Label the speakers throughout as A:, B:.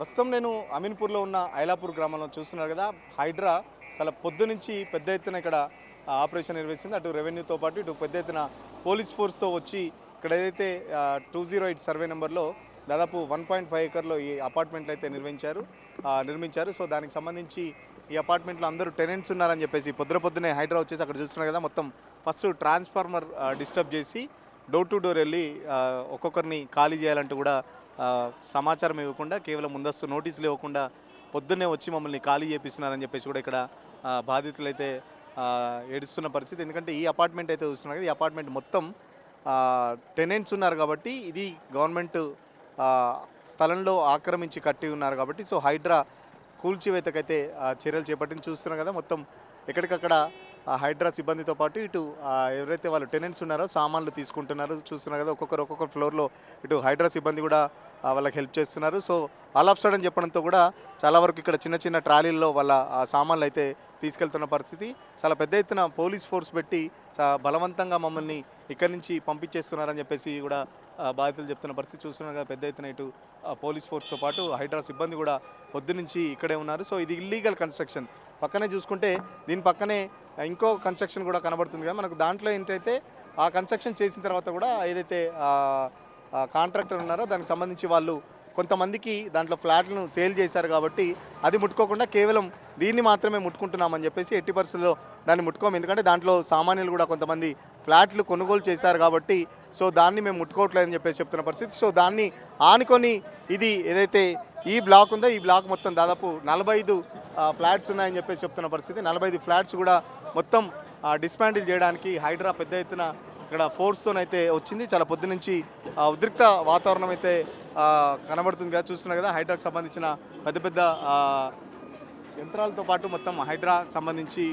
A: ప్రస్తుతం నేను అమీన్పూర్లో ఉన్న ఐలాపూర్ గ్రామంలో చూస్తున్నారు కదా. హైడ్రా చాలా పొద్దు నుంచి పెద్ద ఎత్తున ఇక్కడ ఆపరేషన్ నిర్వహిస్తుంది. అటు రెవెన్యూతో పాటు ఇటు పెద్ద ఎత్తున పోలీస్ ఫోర్స్తో వచ్చి ఇక్కడ ఏదైతే 208 సర్వే నెంబర్లో దాదాపు 1.5 ఎకర్లో ఈ అపార్ట్మెంట్లు అయితే నిర్మించారు. సో దానికి సంబంధించి ఈ అపార్ట్మెంట్లో అందరూ టెనెంట్స్ ఉన్నారని చెప్పేసి పొద్దునే హైడ్రా వచ్చేసి అక్కడ చూస్తున్నారు కదా. మొత్తం ఫస్ట్ ట్రాన్స్ఫార్మర్ డిస్టర్బ్ చేసి డోర్ టు డోర్ వెళ్ళి ఒక్కొక్కరిని ఖాళీ చేయాలంటూ కూడా సమాచారం ఇవ్వకుండా, కేవలం ముందస్తు నోటీసులు ఇవ్వకుండా పొద్దున్నే వచ్చి మమ్మల్ని ఖాళీ చేపిస్తున్నారని చెప్పేసి కూడా ఇక్కడ బాధితులు అయితే ఏడుస్తున్న పరిస్థితి. ఎందుకంటే ఈ అపార్ట్మెంట్ అయితే చూస్తున్నారు కదా, ఈ అపార్ట్మెంట్ మొత్తం టెనెంట్స్ ఉన్నారు కాబట్టి ఇది గవర్నమెంట్ స్థలంలో ఆక్రమించి కట్టి ఉన్నారు కాబట్టి సో హైడ్రా కూల్చివేతకైతే చర్యలు చేపట్టింది. చూస్తున్నాం కదా, మొత్తం ఎక్కడికక్కడ హైడ్రా సిబ్బందితో పాటు ఇటు ఎవరైతే వాళ్ళు టెనెంట్స్ ఉన్నారో సామాన్లు తీసుకుంటున్నారు. చూస్తున్నారు కదా, ఒక్కొక్క ఫ్లోర్లో ఇటు హైడ్రా సిబ్బంది కూడా వాళ్ళకి హెల్ప్ చేస్తున్నారు. సో ఆల్ ఆఫ్ సడన్ చెప్పడంతో కూడా చాలా వరకు ఇక్కడ చిన్న ట్రాలీల్లో వాళ్ళ సామాన్లు అయితే తీసుకెళ్తున్న పరిస్థితి. చాలా పెద్ద ఎత్తున పోలీస్ ఫోర్స్ పెట్టి బలవంతంగా మమ్మల్ని ఇక్కడి నుంచి పంపించేస్తున్నారని చెప్పేసి కూడా బాధితులు చెప్తున్న పరిస్థితి. చూస్తున్నారు కదా, పెద్ద ఎత్తున ఇటు పోలీస్ ఫోర్స్తో పాటు హైడ్రా సిబ్బంది కూడా పొద్దునుంచి ఇక్కడే ఉన్నారు. సో ఇది ఇల్లీగల్ కన్స్ట్రక్షన్. పక్కనే చూసుకుంటే దీని పక్కనే ఇంకో కన్స్ట్రక్షన్ కూడా కనబడుతుంది కదా మనకు. దాంట్లో ఏంటంటే ఆ కన్స్ట్రక్షన్ చేసిన తర్వాత కూడా ఏదైతే కాంట్రాక్టర్ ఉన్నారో దానికి సంబంధించి వాళ్ళు కొంతమందికి దాంట్లో ఫ్లాట్లను సేల్ చేశారు కాబట్టి అది ముట్టుకోకుండా కేవలం దీన్ని మాత్రమే ముట్టుకుంటున్నామని చెప్పేసి ఎట్టి పరిస్థితుల్లో దాన్ని ముట్టుకోము. ఎందుకంటే దాంట్లో సామాన్యులు కూడా కొంతమంది ఫ్లాట్లు కొనుగోలు చేశారు కాబట్టి సో దాన్ని మేము ముట్టుకోవట్లేదని చెప్పేసి చెప్తున్న పరిస్థితి. సో దాన్ని ఆనుకొని ఇది ఏదైతే ఈ బ్లాక్ ఉందో ఈ బ్లాక్ మొత్తం దాదాపు 45 ఫ్లాట్స్ ఉన్నాయని చెప్పేసి చెప్తున్న పరిస్థితి. 45 ఫ్లాట్స్ కూడా మొత్తం డిస్మాండిల్ చేయడానికి హైడ్రా పెద్ద ఎత్తున ఇక్కడ ఫోర్స్తోనైతే వచ్చింది. చాలా పొద్దు నుంచి ఉద్రిక్త వాతావరణం అయితే కనబడుతుంది కదా. చూస్తున్నారు కదా, హైడ్రాకు సంబంధించిన పెద్ద యంత్రాలతో పాటు మొత్తం హైడ్రాకు సంబంధించి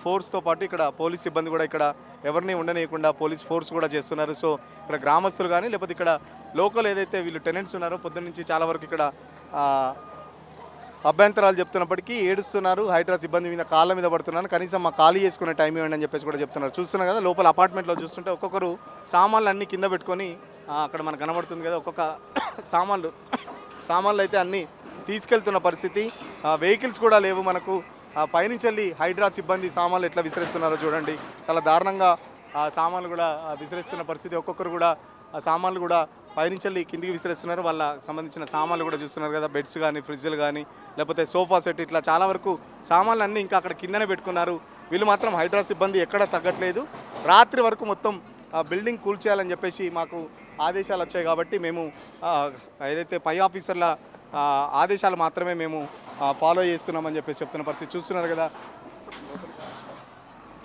A: ఫోర్స్తో పాటు ఇక్కడ పోలీస్ సిబ్బంది కూడా ఇక్కడ ఎవరిని ఉండనీయకుండా పోలీస్ ఫోర్స్ కూడా చేస్తున్నారు. సో ఇక్కడ గ్రామస్తులు కానీ లేకపోతే ఇక్కడ లోకల్ ఏదైతే వీళ్ళు టెనెంట్స్ ఉన్నారో పొద్దున్న నుంచి చాలా వరకు ఇక్కడ అభ్యంతరాలు చెప్తున్నప్పటికీ ఏడుస్తున్నారు. హైడ్రా సిబ్బంది మీద కాళ్ళ మీద పడుతున్నారు. కనీసం మా ఖాళీ చేసుకునే టైం ఇవ్వండి అని చెప్పేసి కూడా చెప్తున్నారు. చూస్తున్నారు కదా, లోపల అపార్ట్మెంట్లో చూస్తుంటే ఒక్కొక్కరు సామాన్లు అన్నీ కింద పెట్టుకొని అక్కడ మనకు కనబడుతుంది కదా, ఒక్కొక్క సామాన్లు అయితే అన్నీ తీసుకెళ్తున్న పరిస్థితి. వెహికల్స్ కూడా లేవు మనకు. పైనుంచి వెళ్ళి హైడ్రా సిబ్బంది సామాన్లు ఎట్లా విసిరేస్తున్నారో చూడండి. చాలా దారుణంగా సామాన్లు కూడా విసిరేస్తున్న పరిస్థితి. ఒక్కొక్కరు కూడా సామాన్లు కూడా పైనుంచి వెళ్ళి కిందికి విసిరేస్తున్నారు. వాళ్ళ సంబంధించిన సామాన్లు కూడా చూస్తున్నారు కదా, బెడ్స్ కానీ ఫ్రిడ్జ్లు కానీ లేకపోతే సోఫా సెట్ ఇట్లా చాలా వరకు సామాన్లు అన్నీ ఇంకా అక్కడ కిందనే పెట్టుకున్నారు. వీళ్ళు మాత్రం హైడ్రా సిబ్బంది ఎక్కడ తగ్గట్లేదు. రాత్రి వరకు మొత్తం బిల్డింగ్ కూల్చేయాలని చెప్పేసి మాకు ఆదేశాలు వచ్చాయి కాబట్టి మేము ఏదైతే పై ఆఫీసర్ల ఆదేశాలు మాత్రమే మేము ఫాలో చేస్తున్నామని చెప్పేసి చెప్తున్న పరిస్థితి.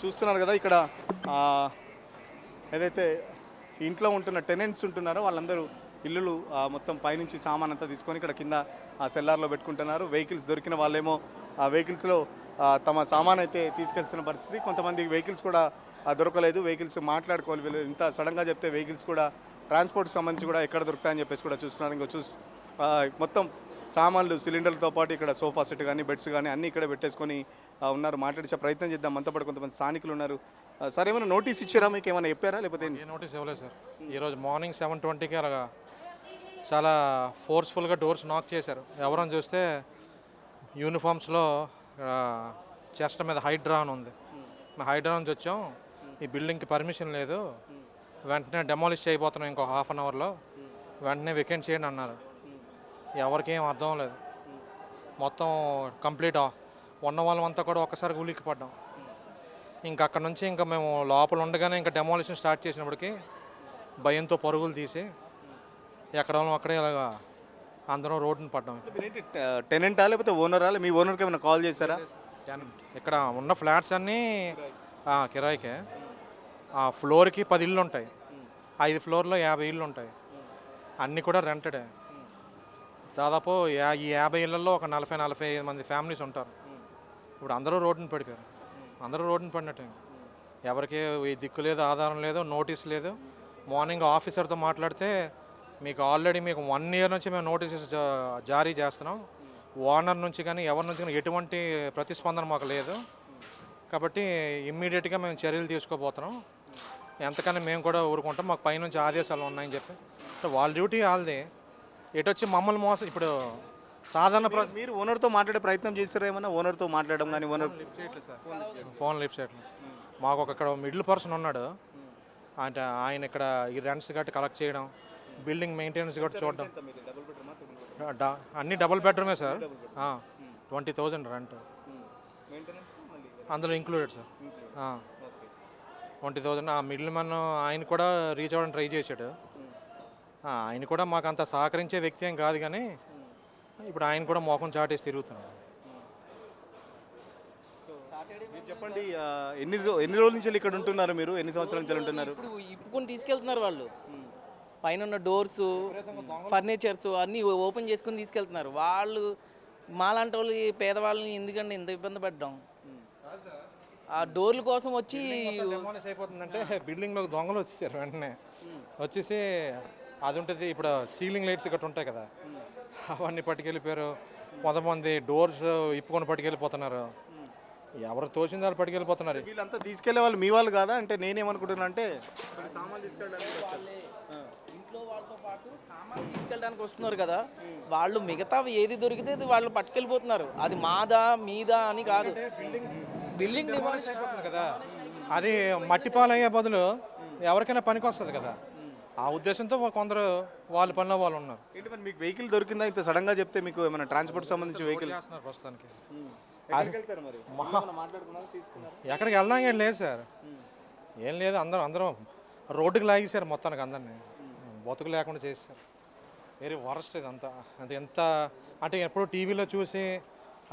A: చూస్తున్నారు కదా ఇక్కడ ఏదైతే ఇంట్లో ఉంటున్న టెనెంట్స్ ఉంటున్నారో వాళ్ళందరూ ఇల్లులు మొత్తం పైనుంచి సామాన్ అంతా తీసుకొని ఇక్కడ కింద సెల్లార్లో పెట్టుకుంటున్నారు. వెహికల్స్ దొరికిన వాళ్ళేమో ఆ వెహికల్స్లో తమ సామాన్ అయితే తీసుకెళ్తున్న పరిస్థితి. కొంతమంది వెహికల్స్ కూడా దొరకలేదు. వెహికల్స్ మాట్లాడుకోవాలి. వీళ్ళు ఇంత సడన్గా చెప్తే వెహికల్స్ కూడా ట్రాన్స్పోర్ట్కి సంబంధించి కూడా ఎక్కడ దొరుకుతాయని చెప్పేసి కూడా చూస్తున్నారు. ఇంకా మొత్తం సామాన్లు సిలిండర్లతో పాటు ఇక్కడ సోఫా సెట్ కానీ బెడ్స్ కానీ అన్నీ ఇక్కడ పెట్టేసుకొని ఉన్నారు. మాట్లాడించే ప్రయత్నం చేద్దాం. మనతో పాటు కొంతమంది స్థానికులు ఉన్నారు. సార్, ఏమైనా నోటీస్ ఇచ్చారా, మీకు ఏమైనా చెప్పారా లేకపోతే?
B: ఏ నోటీస్ ఇవ్వలేదు సార్. ఈరోజు మార్నింగ్ 7:20కి అలాగా చాలా ఫోర్స్ఫుల్గా డోర్స్ నాక్ చేశారు. ఎవరని చూస్తే యూనిఫామ్స్లో చెస్ట్ మీద హైడ్రా అని ఉంది. మేము హైడ్రా నుంచి వచ్చాం, ఈ బిల్డింగ్కి పర్మిషన్ లేదు, వెంటనే డెమాలిష్ చేయబోతున్నాం ఇంకో హాఫ్ అన్ అవర్లో, వెంటనే వెకెంట్ చేయండి అన్నారు. ఎవరికి ఏం అర్థం లేదు. మొత్తం కంప్లీట్ ఉన్న వాళ్ళంతా కూడా ఒక్కసారి ఉలిక్కి పడ్డాం. ఇంకా అక్కడ నుంచి ఇంకా మేము లోపల ఉండగానే ఇంకా డెమాలిషన్ స్టార్ట్ చేసినప్పటికీ భయంతో పరుగులు తీసి ఎక్కడ అక్కడే ఇలాగా అందరం రోడ్డుని పడ్డాం.
A: టెనెంటా లేకపోతే ఓనరా? మీ ఓనర్కి ఏమైనా కాల్ చేశారా?
B: ఇక్కడ ఉన్న ఫ్లాట్స్ అన్నీ కిరాయికే. ఆ ఫ్లోర్కి 10 ఇళ్ళు ఉంటాయి, 5 ఫ్లోర్లో 50 ఇళ్ళు ఉంటాయి. అన్నీ కూడా రెంటెడే. దాదాపు ఈ 50 ఇళ్లలో ఒక 40-45 మంది ఫ్యామిలీస్ ఉంటారు. ఇప్పుడు అందరూ రోడ్డుని పడిపోయారు. అందరూ రోడ్డుని పడినట్టే. ఎవరికి దిక్కు లేదు, ఆధారం లేదు, నోటీస్ లేదు. మార్నింగ్ ఆఫీసర్తో మాట్లాడితే మీకు ఆల్రెడీ 1 ఇయర్ నుంచి మేము నోటీసెస్ జారీ చేస్తున్నాం, ఓనర్ నుంచి కానీ ఎవరి నుంచి కానీ ఎటువంటి ప్రతిస్పందన మాకు లేదు కాబట్టి ఇమ్మీడియట్గా మేము చర్యలు తీసుకోబోతున్నాం, ఎంతకన్నా మేము కూడా ఊరుకుంటాం, మాకు పైనుంచి ఆదేశాలు ఉన్నాయని చెప్పి. వాళ్ళ డ్యూటీ వాళ్ళది. ఎటొచ్చి మమ్మల్ని మోసం ఇప్పుడు సాధారణ
A: మీరు ఓనర్తో మాట్లాడే ప్రయత్నం చేస్తారా ఏమన్నా? ఓనర్తో మాట్లాడడం కానీ ఓనర్
B: లిఫ్ట్ చేయట్లేదు సార్, ఫోన్ లిఫ్ట్ చేయట్లేదు. మాకు ఒక ఇక్కడ మిడిల్ పర్సన్ ఉన్నాడు, అంటే ఆయన ఇక్కడ ఈ రెంట్స్ గట్టి కలెక్ట్ చేయడం, బిల్డింగ్ మెయింటెనెన్స్ గట్టి చూడడం. అన్ని డబుల్ బెడ్రూమే సార్, 20,000 రెంట్ అందులో ఇంక్లూడెడ్ సార్. 20,000. ఆ మిడిల్ మ్యాన్ ఆయన కూడా రీచ్ అవ్వడానికి ట్రై చేశాడు. ఆయన కూడా మాకు అంత సహకరించే వ్యక్తి ఏం కాదు, కానీ ఇప్పుడు ఆయన కూడా మోకం చాటేసి తిరుగుతున్నాడు.
A: మీరు చెప్పండి, ఎన్ని రోజుల నుంచి ఇక్కడ ఉంటున్నారు మీరు? ఎన్ని సంవత్సరాల నుంచి ఉంటున్నారు?
C: ఇప్పుడు ఇప్పుకొని తీసుకెళ్తున్నారు వాళ్ళు, పైన ఉన్న డోర్స్ ఫర్నిచర్స్ అన్నీ ఓపెన్ చేసుకుని తీసుకెళ్తున్నారు. వాళ్ళు మాలాంటి వాళ్ళు పేదవాళ్ళని ఎందుకంటే ఇంత ఇబ్బంది పడ్డాం. ఆ డోర్ల కోసం వచ్చి
B: అయిపోతుందంటే బిల్డింగ్లోకి దొంగలు వచ్చేసారు. వెంటనే వచ్చేసి అది ఉంటుంది, ఇప్పుడు సీలింగ్ లైట్స్ గట్రా ఉంటాయి కదా, అవన్నీ పట్టుకెళ్ళిపోయారు. కొంతమంది డోర్స్ ఇప్పుకొని పట్టుకెళ్ళిపోతున్నారు. ఎవరు తోచిన వాళ్ళు పట్టుకెళ్ళిపోతున్నారు.
A: వీళ్ళంతా తీసుకెళ్లే వాళ్ళు మీ వాళ్ళు కాదా? అంటే నేనేమనుకుంటున్నా అంటే సామాన్లు తీసుకెళ్ళడానికి
C: ఇంట్లో వాళ్ళతో పాటు సామాన్లు తీసుకెళ్ళడానికి వస్తున్నారు కదా, వాళ్ళు మిగతా ఏది దొరికితే అది వాళ్ళు పట్టుకెళ్ళిపోతున్నారు. అది మాదా మీదా అని కాదు, బిల్డింగ్ డిమాలిష్
B: అయిపోతుంది కదా, అది మట్టిపాలు అయ్యే బదులు ఎవరికైనా పనికి వస్తుంది కదా, ఆ ఉద్దేశంతో కొందరు వాళ్ళ పనిలో వాళ్ళు ఉన్నారు.
A: ఏంటి మరి మీకు వెహికల్ దొరికిందా? ఇంత సడన్గా చెప్తే మీకు ఏమైనా ట్రాన్స్పోర్ట్ సంబంధించి వెహికల్
B: చేస్తున్నారు ప్రస్తుతానికి.
A: ఎక్కడికి
B: ఎక్కడికి వెళ్ళడానికి లేదు సార్, ఏం లేదు. అందరం రోడ్డుకి లాగేశారు మొత్తానికి, అందరినీ బతుకు లేకుండా చేశారు. వెరీ వరస్ట్ ఇదంతా. అది ఎంత అంటే ఎప్పుడూ టీవీలో చూసి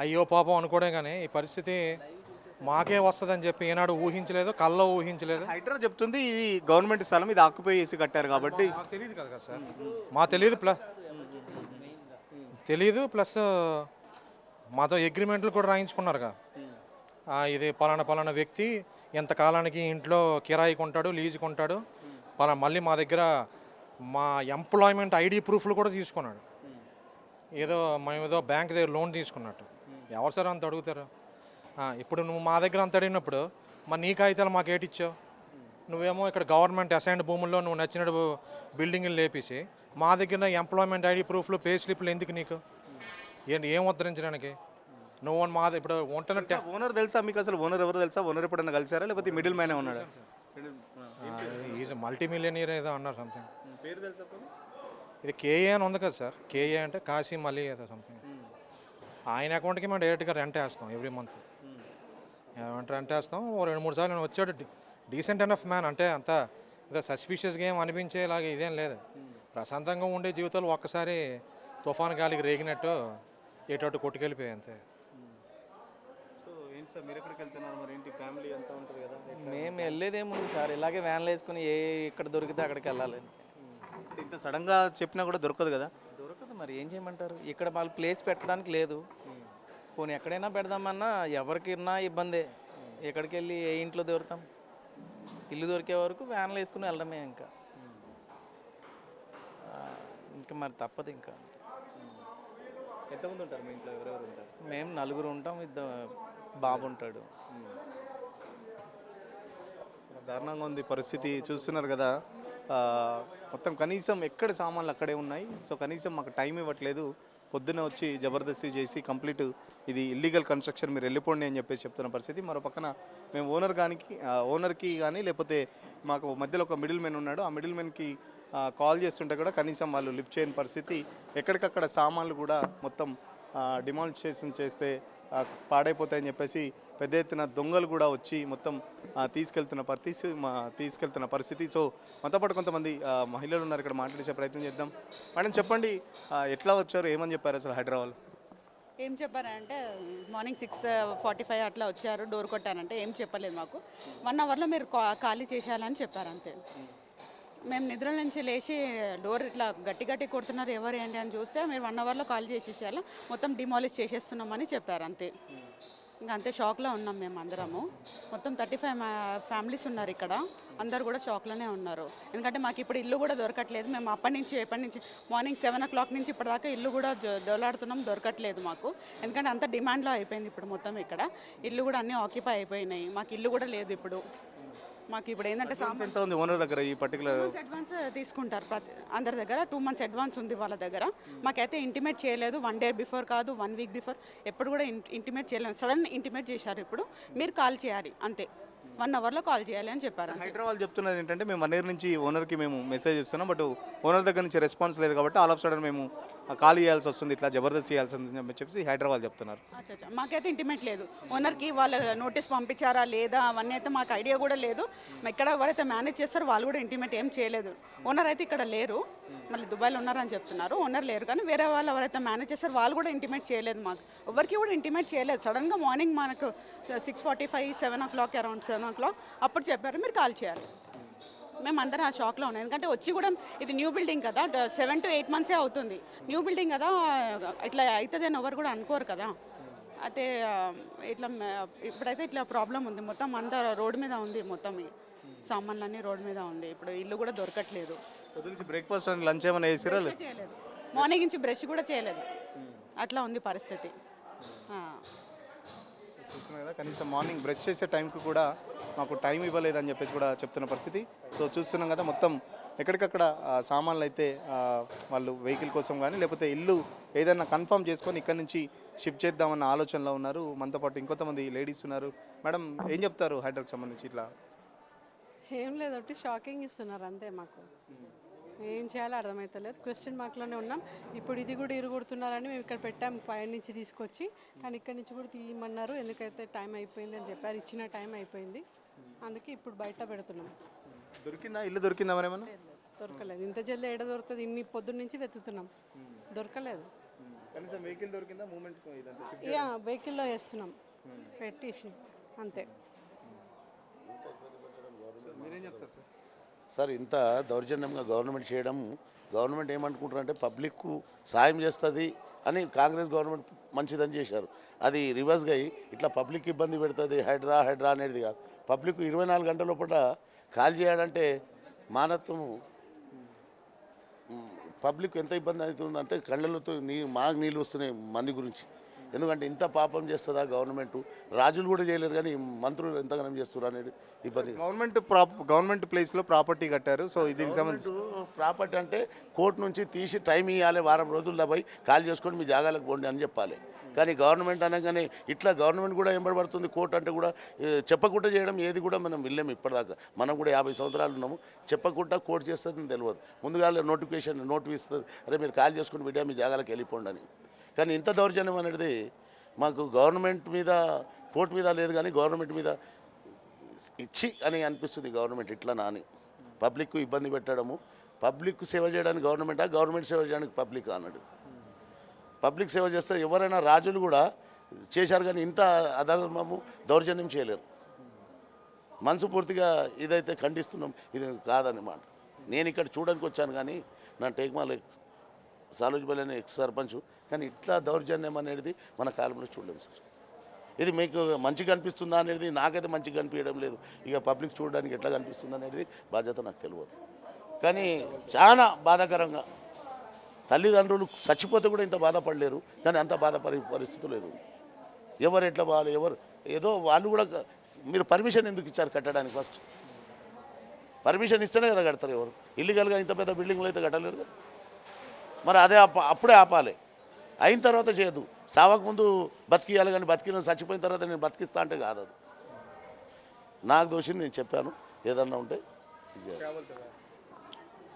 B: అయ్యో పాపం అనుకోవడం, కానీ ఈ పరిస్థితి మాకే వస్తుందని చెప్పి ఏనాడు ఊహించలేదు, కల్లో ఊహించలేదు.
A: హైడ్రా చెప్తుంది ఇది గవర్నమెంట్ స్థలం, ఇది ఆక్యుపై చేసి కట్టారు కాబట్టి.
B: మాకు తెలియదు కదా సార్, మాకు తెలియదు. ప్లస్ మాతో అగ్రిమెంట్లు కూడా రాయించుకున్నారుగా, ఇది పలానా వ్యక్తి ఎంతకాలానికి ఇంట్లో కిరాయి కొంటాడు, లీజు కొంటాడు, మళ్ళీ మా దగ్గర మా ఎంప్లాయ్మెంట్ ఐడి ప్రూఫ్లు కూడా తీసుకున్నాడు. మేమేదో బ్యాంక్ దగ్గర లోన్ తీసుకున్నట్టు. ఎవరు సార్ అంత అడుగుతారు? ఇప్పుడు నువ్వు మా దగ్గర అంత అడిగినప్పుడు మరి నీ కాగితాలు మాకు ఏటిచ్చావు? నువ్వేమో ఇక్కడ గవర్నమెంట్ అసైన్డ్ భూముల్లో నువ్వు నచ్చినట్టు బిల్డింగ్లు లేపేసి మా దగ్గర ఎంప్లాయ్మెంట్ ఐడి ప్రూఫ్లు, పే స్లిప్లు ఎందుకు నీకు? ఏం ఉద్ధరించడానికి? నువ్వు ఇప్పుడు ఉంటున్న
A: ఓనర్ తెలుసా మీకు? అసలు ఓనర్ ఎవరు తెలుసా? ఓనర్ ఎప్పుడన్నా కలిసారా, లేకపోతే మిడిల్ మ్యానే ఉన్నాడు?
B: ఈజ్ మల్టీ మిలియనీర్ ఏదో అన్నారు సంథింగ్.
A: పేరు తెలుసా?
B: ఇది కేఏ అని ఉంది కదా సార్, కేఏ అంటే కాశీ మళ్ళీ ఏదో సంథింగ్. ఆయన అకౌంట్కి మేము డైరెక్ట్గా రెంట్ వేస్తాం ఎవ్రీ మంత్. రెంట్ వేస్తాం. 2-3 సార్లు నేను వచ్చాడు. డీసెంట్ ఎనఫ్ మ్యాన్, అంటే అంత ఏదో సస్పిషియస్గా ఏం అనిపించేలాగా ఇదేం లేదు. ప్రశాంతంగా ఉండే జీవితాలు ఒక్కసారి తుఫాన్ గాలికి రేగినట్టు ఎటు కొట్టుకెళ్ళిపోయాయి అంతే.
A: సో ఏంటి సార్, మీరు ఎక్కడికి వెళ్తున్నారు మరి? ఏంటి ఫ్యామిలీ అంతా ఉంటుంది కదా?
C: మేము వెళ్ళేదేముంది సార్, ఇలాగే వ్యాన్లు వేసుకుని ఇక్కడ దొరికితే అక్కడికి వెళ్ళాలి.
A: ఇంత సడన్గా చెప్పినా కూడా దొరకదు కదా?
C: దొరకదు, మరి ఏం చేయమంటారు? ఇక్కడ వాళ్ళు ప్లేస్ పెట్టడానికి లేదు. పోనీ ఎక్కడైనా పెడదామన్నా ఎవరికి ఉన్నా ఇబ్బందే. ఎక్కడికి వెళ్ళి ఏ ఇంట్లో దొరుకుతాం? ఇల్లు దొరికే వరకు వ్యాన్లు వేసుకుని వెళ్ళడమే. ఇంకా మరి తప్పదు. ఇంకా
A: ఎంతమంది ఉంటారు మీ ఇంట్లో? ఎవరెవరు ఉంటారు?
C: మేము 4 ఉంటాం, 2 బాబు ఉంటాడు.
A: దారుణంగా ఉంది పరిస్థితి, చూస్తున్నారు కదా. మొత్తం కనీసం ఎక్కడ సామాన్లు అక్కడే ఉన్నాయి. సో కనీసం మాకు టైం ఇవ్వట్లేదు, పొద్దున్న వచ్చి జబర్దస్తి చేసి కంప్లీట్ ఇది ఇల్లీగల్ కన్స్ట్రక్షన్, మీరు వెళ్ళిపోండి అని చెప్పేసి చెప్తున్న పరిస్థితి. మరో పక్కన మేము ఓనర్కి కానీ లేకపోతే మాకు మధ్యలో ఒక మిడిల్ మ్యాన్ ఉన్నాడు, ఆ మిడిల్ మ్యాన్కి కాల్ చేస్తుంటే కూడా కనీసం వాళ్ళు లిఫ్ట్ చేయని పరిస్థితి. ఎక్కడికక్కడ సామాన్లు కూడా మొత్తం డిమాలిషేషన్ చేస్తే పాడైపోతాయని చెప్పేసి పెద్ద ఎత్తున దొంగలు కూడా వచ్చి మొత్తం తీసుకెళ్తున్న పరిస్థితి. సో మనతో పాటు కొంతమంది మహిళలు ఉన్నారు, ఇక్కడ మాట్లాడే ప్రయత్నం చేద్దాం. మేడం చెప్పండి, ఎట్లా వచ్చారు, ఏమని చెప్పారు అసలు హైదరాబాద్?
D: ఏం చెప్పారంటే మార్నింగ్ 6:45 అట్లా వచ్చారు, డోర్ కొట్టారంటే ఏం చెప్పలేదు మాకు. 1 అవర్లో మీరు ఖాళీ చేసేయాలని చెప్పారు అంతే. మేము నిద్ర నుంచి లేచి డోర్ ఇట్లా గట్టి కొడుతున్నారు, ఎవరు ఏంటి అని చూస్తే మీరు 1 అవర్లో ఖాళీ చేసేసేయాలి, మొత్తం డిమాలిష్ చేసేస్తున్నామని చెప్పారు అంతే. ఇంకా అంతే షాక్లో ఉన్నాం మేము అందరము. మొత్తం 35 ఫ్యామిలీస్ ఉన్నారు ఇక్కడ, అందరు కూడా షాక్లోనే ఉన్నారు. ఎందుకంటే మాకు ఇప్పుడు ఇల్లు కూడా దొరకట్లేదు. మేము ఎప్పటి నుంచి మార్నింగ్ 7 o'clock నుంచి ఇప్పటిదాకా ఇల్లు కూడా దొలాడుతున్నాం, దొరకట్లేదు మాకు. ఎందుకంటే అంత డిమాండ్లో అయిపోయింది ఇప్పుడు మొత్తం ఇక్కడ. ఇల్లు కూడా అన్నీ ఆక్యుపై అయిపోయినాయి, మాకు ఇల్లు కూడా లేదు ఇప్పుడు. మాకు ఇప్పుడు ఏంటంటే
A: అడ్వాన్స్ ఎంత ఉంది ఓనర్ దగ్గర ఈ పర్టికులర్?
D: అడ్వాన్స్ తీసుకుంటారు అందరి దగ్గర 2 months అడ్వాన్స్ ఉంది వాళ్ళ దగ్గర. మాకైతే ఇంటిమేట్ చేయలేదు, 1 day బిఫోర్ కాదు, 1 week బిఫోర్, ఎప్పుడు కూడా ఇంటిమేట్ చేయలేదు. సడన్ ఇంటిమేట్ చేశారు. ఇప్పుడు మీరు కాల్ చేయాలి అంతే, 1 hourలో కాల్ చేయాలి అని చెప్పారు.
A: హైదరాబాద్ చెప్తున్నది ఏంటంటే మేము 1 year నుంచి ఓనర్కి మేము మెసేజ్ ఇస్తున్నాం, బట్ ఓనర్ దగ్గర నుంచి రెస్పాన్స్ లేదు కాబట్టి ఆల్ ఆఫ్ సడన్ మేము కాల్ చేయాల్సి వస్తుంది, ఇట్లా జబర్దస్త్ చేయాల్సి ఉంది అని చెప్పి హైదరాబాద్ చెప్తున్నారు.
D: అచ్చా, మాకైతే ఇంటిమేట్ లేదు. ఓనర్కి వాళ్ళు నోటీస్ పంపించారా లేదా అవన్నీ అయితే మాకు ఐడియా కూడా లేదు. ఇక్కడ ఎవరైతే మేనేజ్ చేస్తారో వాళ్ళు కూడా ఇంటిమేట్ ఏం చేయలేదు. ఓనర్ అయితే ఇక్కడ లేరు, మళ్ళీ దుబాయ్లో ఉన్నారని చెప్తున్నారు. ఓనర్ లేరు, కానీ వేరే వాళ్ళు ఎవరైతే మేనేజ్ చేస్తారో వాళ్ళు కూడా ఇంటిమేట్ చేయలేదు. మాకు ఎవరికి కూడా ఇంటిమేట్ చేయలేదు. సడన్గా మార్నింగ్ మనకు 6:45, 7 o'clock, అరౌండ్ 7 o'clock అప్పుడు చెప్పారు మీరు కాల్ చేయాలి. మేము అందరం ఆ షాక్లో ఉన్నాం, ఎందుకంటే వచ్చి కూడా ఇది న్యూ బిల్డింగ్ కదా, 7 to 8 months అవుతుంది. న్యూ బిల్డింగ్ కదా, ఇట్లా అవుతుంది అని ఎవరు కూడా అనుకోరు కదా. అయితే ఇట్లా ఇప్పుడైతే ఇట్లా ప్రాబ్లం ఉంది. మొత్తం అంతా రోడ్డు మీద ఉంది, మొత్తం ఈ సామాన్లన్నీ రోడ్డు మీద ఉంది. ఇప్పుడు ఇల్లు కూడా దొరకట్లేదు.
A: బ్రేక్ఫాస్ట్ అండ్ లంచ్ ఏమైనా వేసిరా?
D: చేయలేదు, మార్నింగ్ నుంచి బ్రష్ కూడా చేయలేదు. అట్లా ఉంది పరిస్థితి.
A: చూస్తున్నాం కదా, కనీసం మార్నింగ్ బ్రష్ చేసే టైంకి కూడా మాకు టైం ఇవ్వలేదని చెప్పేసి కూడా చెప్తున్న పరిస్థితి. సో చూస్తున్నాం కదా, మొత్తం ఎక్కడికక్కడ సామాన్లు అయితే వాళ్ళు వెహికల్ కోసం కానీ లేకపోతే ఇల్లు ఏదైనా కన్ఫర్మ్ చేసుకొని ఇక్కడ నుంచి షిఫ్ట్ చేద్దామన్న ఆలోచనలో ఉన్నారు. మనతో పాటు ఇంకొంతమంది లేడీస్ ఉన్నారు. మేడం, ఏం చెప్తారు హైదరాబాద్కి సంబంధించి? ఇట్లా
E: ఏం లేదు, ఒకటి షాకింగ్ ఇస్తున్నారు అంతే. మాకు ఏం చేయాలో అర్థమవుతలేదు, క్వశ్చన్ మార్క్లోనే ఉన్నాం. ఇప్పుడు ఇది కూడా ఇరుగుడుతున్నారని మేము ఇక్కడ పెట్టాం పై నుంచి తీసుకొచ్చి, కానీ ఇక్కడి నుంచి కూడా తీయమన్నారు. ఎందుకైతే టైం అయిపోయింది అని చెప్పారు, ఇచ్చిన టైం అయిపోయింది, అందుకే ఇప్పుడు బయట పెడుతున్నాం.
A: దొరికిందా ఇల్లు? దొరికిందా మరేమన్నా?
E: దొరకలేదు, ఇంత జల్దీ ఎడ దొరుకుతుంది? ఇన్ని పొద్దున్న నుంచి వెతుకుతున్నాం, దొరకలేదు.
A: కనీసం వెహికల్ దొరికిందా? మూమెంట్
E: యా, వెహికల్లో వేస్తున్నాం పెట్టేసి అంతే.
A: మీరేం చెప్తారు సార్?
F: సార్, ఇంత దౌర్జన్యంగా గవర్నమెంట్ చేయడం, గవర్నమెంట్ ఏమనుకుంటారంటే పబ్లిక్కు సాయం చేస్తుంది అని కాంగ్రెస్ గవర్నమెంట్ మంచిదని చేశారు. అది రివర్స్గా అయ్యి ఇట్లా పబ్లిక్ ఇబ్బంది పెడుతుంది హైడ్రా హైడ్రా అనేది కాదు. పబ్లిక్ 24 గంటల లోపల కాల్ చేయాలంటే మానత్వము. పబ్లిక్ ఎంత ఇబ్బంది అవుతుందంటే కళ్ళలతో మాకు నీళ్ళు వస్తున్నాయి మంది గురించి. ఎందుకంటే ఇంత పాపం చేస్తుందా గవర్నమెంట్? రాజులు కూడా చేయలేరు, కానీ మంత్రులు ఎంతగానం చేస్తారు అనేది ఇబ్బంది.
A: గవర్నమెంట్ ప్లేస్లో ప్రాపర్టీ కట్టారు. సో దీనికి సంబంధించి
F: ప్రాపర్టీ అంటే కోర్టు నుంచి తీసి టైం ఇవ్వాలి, వారం రోజుల్లో పోయి కాల్ చేసుకొని మీ జాగాలకు పోండి అని చెప్పాలి. కానీ గవర్నమెంట్ అనగానే ఇట్లా గవర్నమెంట్ కూడా ఎంబడబడుతుంది. కోర్టు అంటే కూడా చెప్పకుండా చేయడం ఏది కూడా మనం వెళ్ళాము ఇప్పటిదాకా. మనం కూడా 50 సంవత్సరాలు ఉన్నాము, చెప్పకుండా కోర్టు చేస్తుందని తెలియదు. ముందుగా నోటిఫికేషన్ ఇస్తుంది, అరే మీరు కాల్ చేసుకుని బిడ్డ మీ జాగాలకు వెళ్ళిపోండి అని. కానీ ఇంత దౌర్జన్యం అనేది మాకు గవర్నమెంట్ మీద కోర్టు మీద లేదు, కానీ గవర్నమెంట్ మీద ఇచ్చి అని అనిపిస్తుంది. గవర్నమెంట్ ఇట్లా నాని పబ్లిక్ ఇబ్బంది పెట్టడము, పబ్లిక్ సేవ చేయడానికి గవర్నమెంటా, గవర్నమెంట్ సేవ చేయడానికి పబ్లిక్ అన్నాడు. పబ్లిక్ సేవ చేస్తే ఎవరైనా రాజులు కూడా చేశారు, కానీ ఇంత అధర్మము దౌర్జన్యం చేయలేరు. మనసు పూర్తిగా ఇదైతే ఖండిస్తున్నాం, ఇది కాదన్నమాట. నేను ఇక్కడ చూడడానికి వచ్చాను, కానీ నా టేక్మాల్ సాలూజ్బల్ ఎక్స్ సర్పంచ్, కానీ ఇట్లా దౌర్జన్యం అనేది మన కాలంలో చూడలేము సార్. ఇది మీకు మంచిగా అనిపిస్తుందా అనేది నాకైతే మంచిగా అనిపించడం లేదు. ఇక పబ్లిక్ చూడడానికి ఎట్లా కనిపిస్తుంది అనేది బాధ్యత నాకు తెలియదు. కానీ చాలా బాధాకరంగా తల్లిదండ్రులు చచ్చిపోతే కూడా ఇంత బాధపడలేరు, కానీ అంత బాధపడే పరిస్థితి లేదు. ఎవరు ఎట్లా వాళ్ళు ఎవరు ఏదో వాళ్ళు కూడా మీరు పర్మిషన్ ఎందుకు ఇచ్చారు కట్టడానికి? ఫస్ట్ పర్మిషన్ ఇస్తేనే కదా కడతారు. ఎవరు ఇల్లీగల్గా ఇంత పెద్ద బిల్డింగ్లు అయితే కట్టలేరు కదా. మరి అదే అప్పుడే ఆపాలి, అయిన తర్వాత చేయదు. సావక ముందు బతికియాలి, కానీ బతికిన చచ్చిపోయిన తర్వాత నేను బతికిస్తా అంటే కాదు. అది నాకు దోషింది, నేను చెప్పాను. ఏదన్నా ఉంటే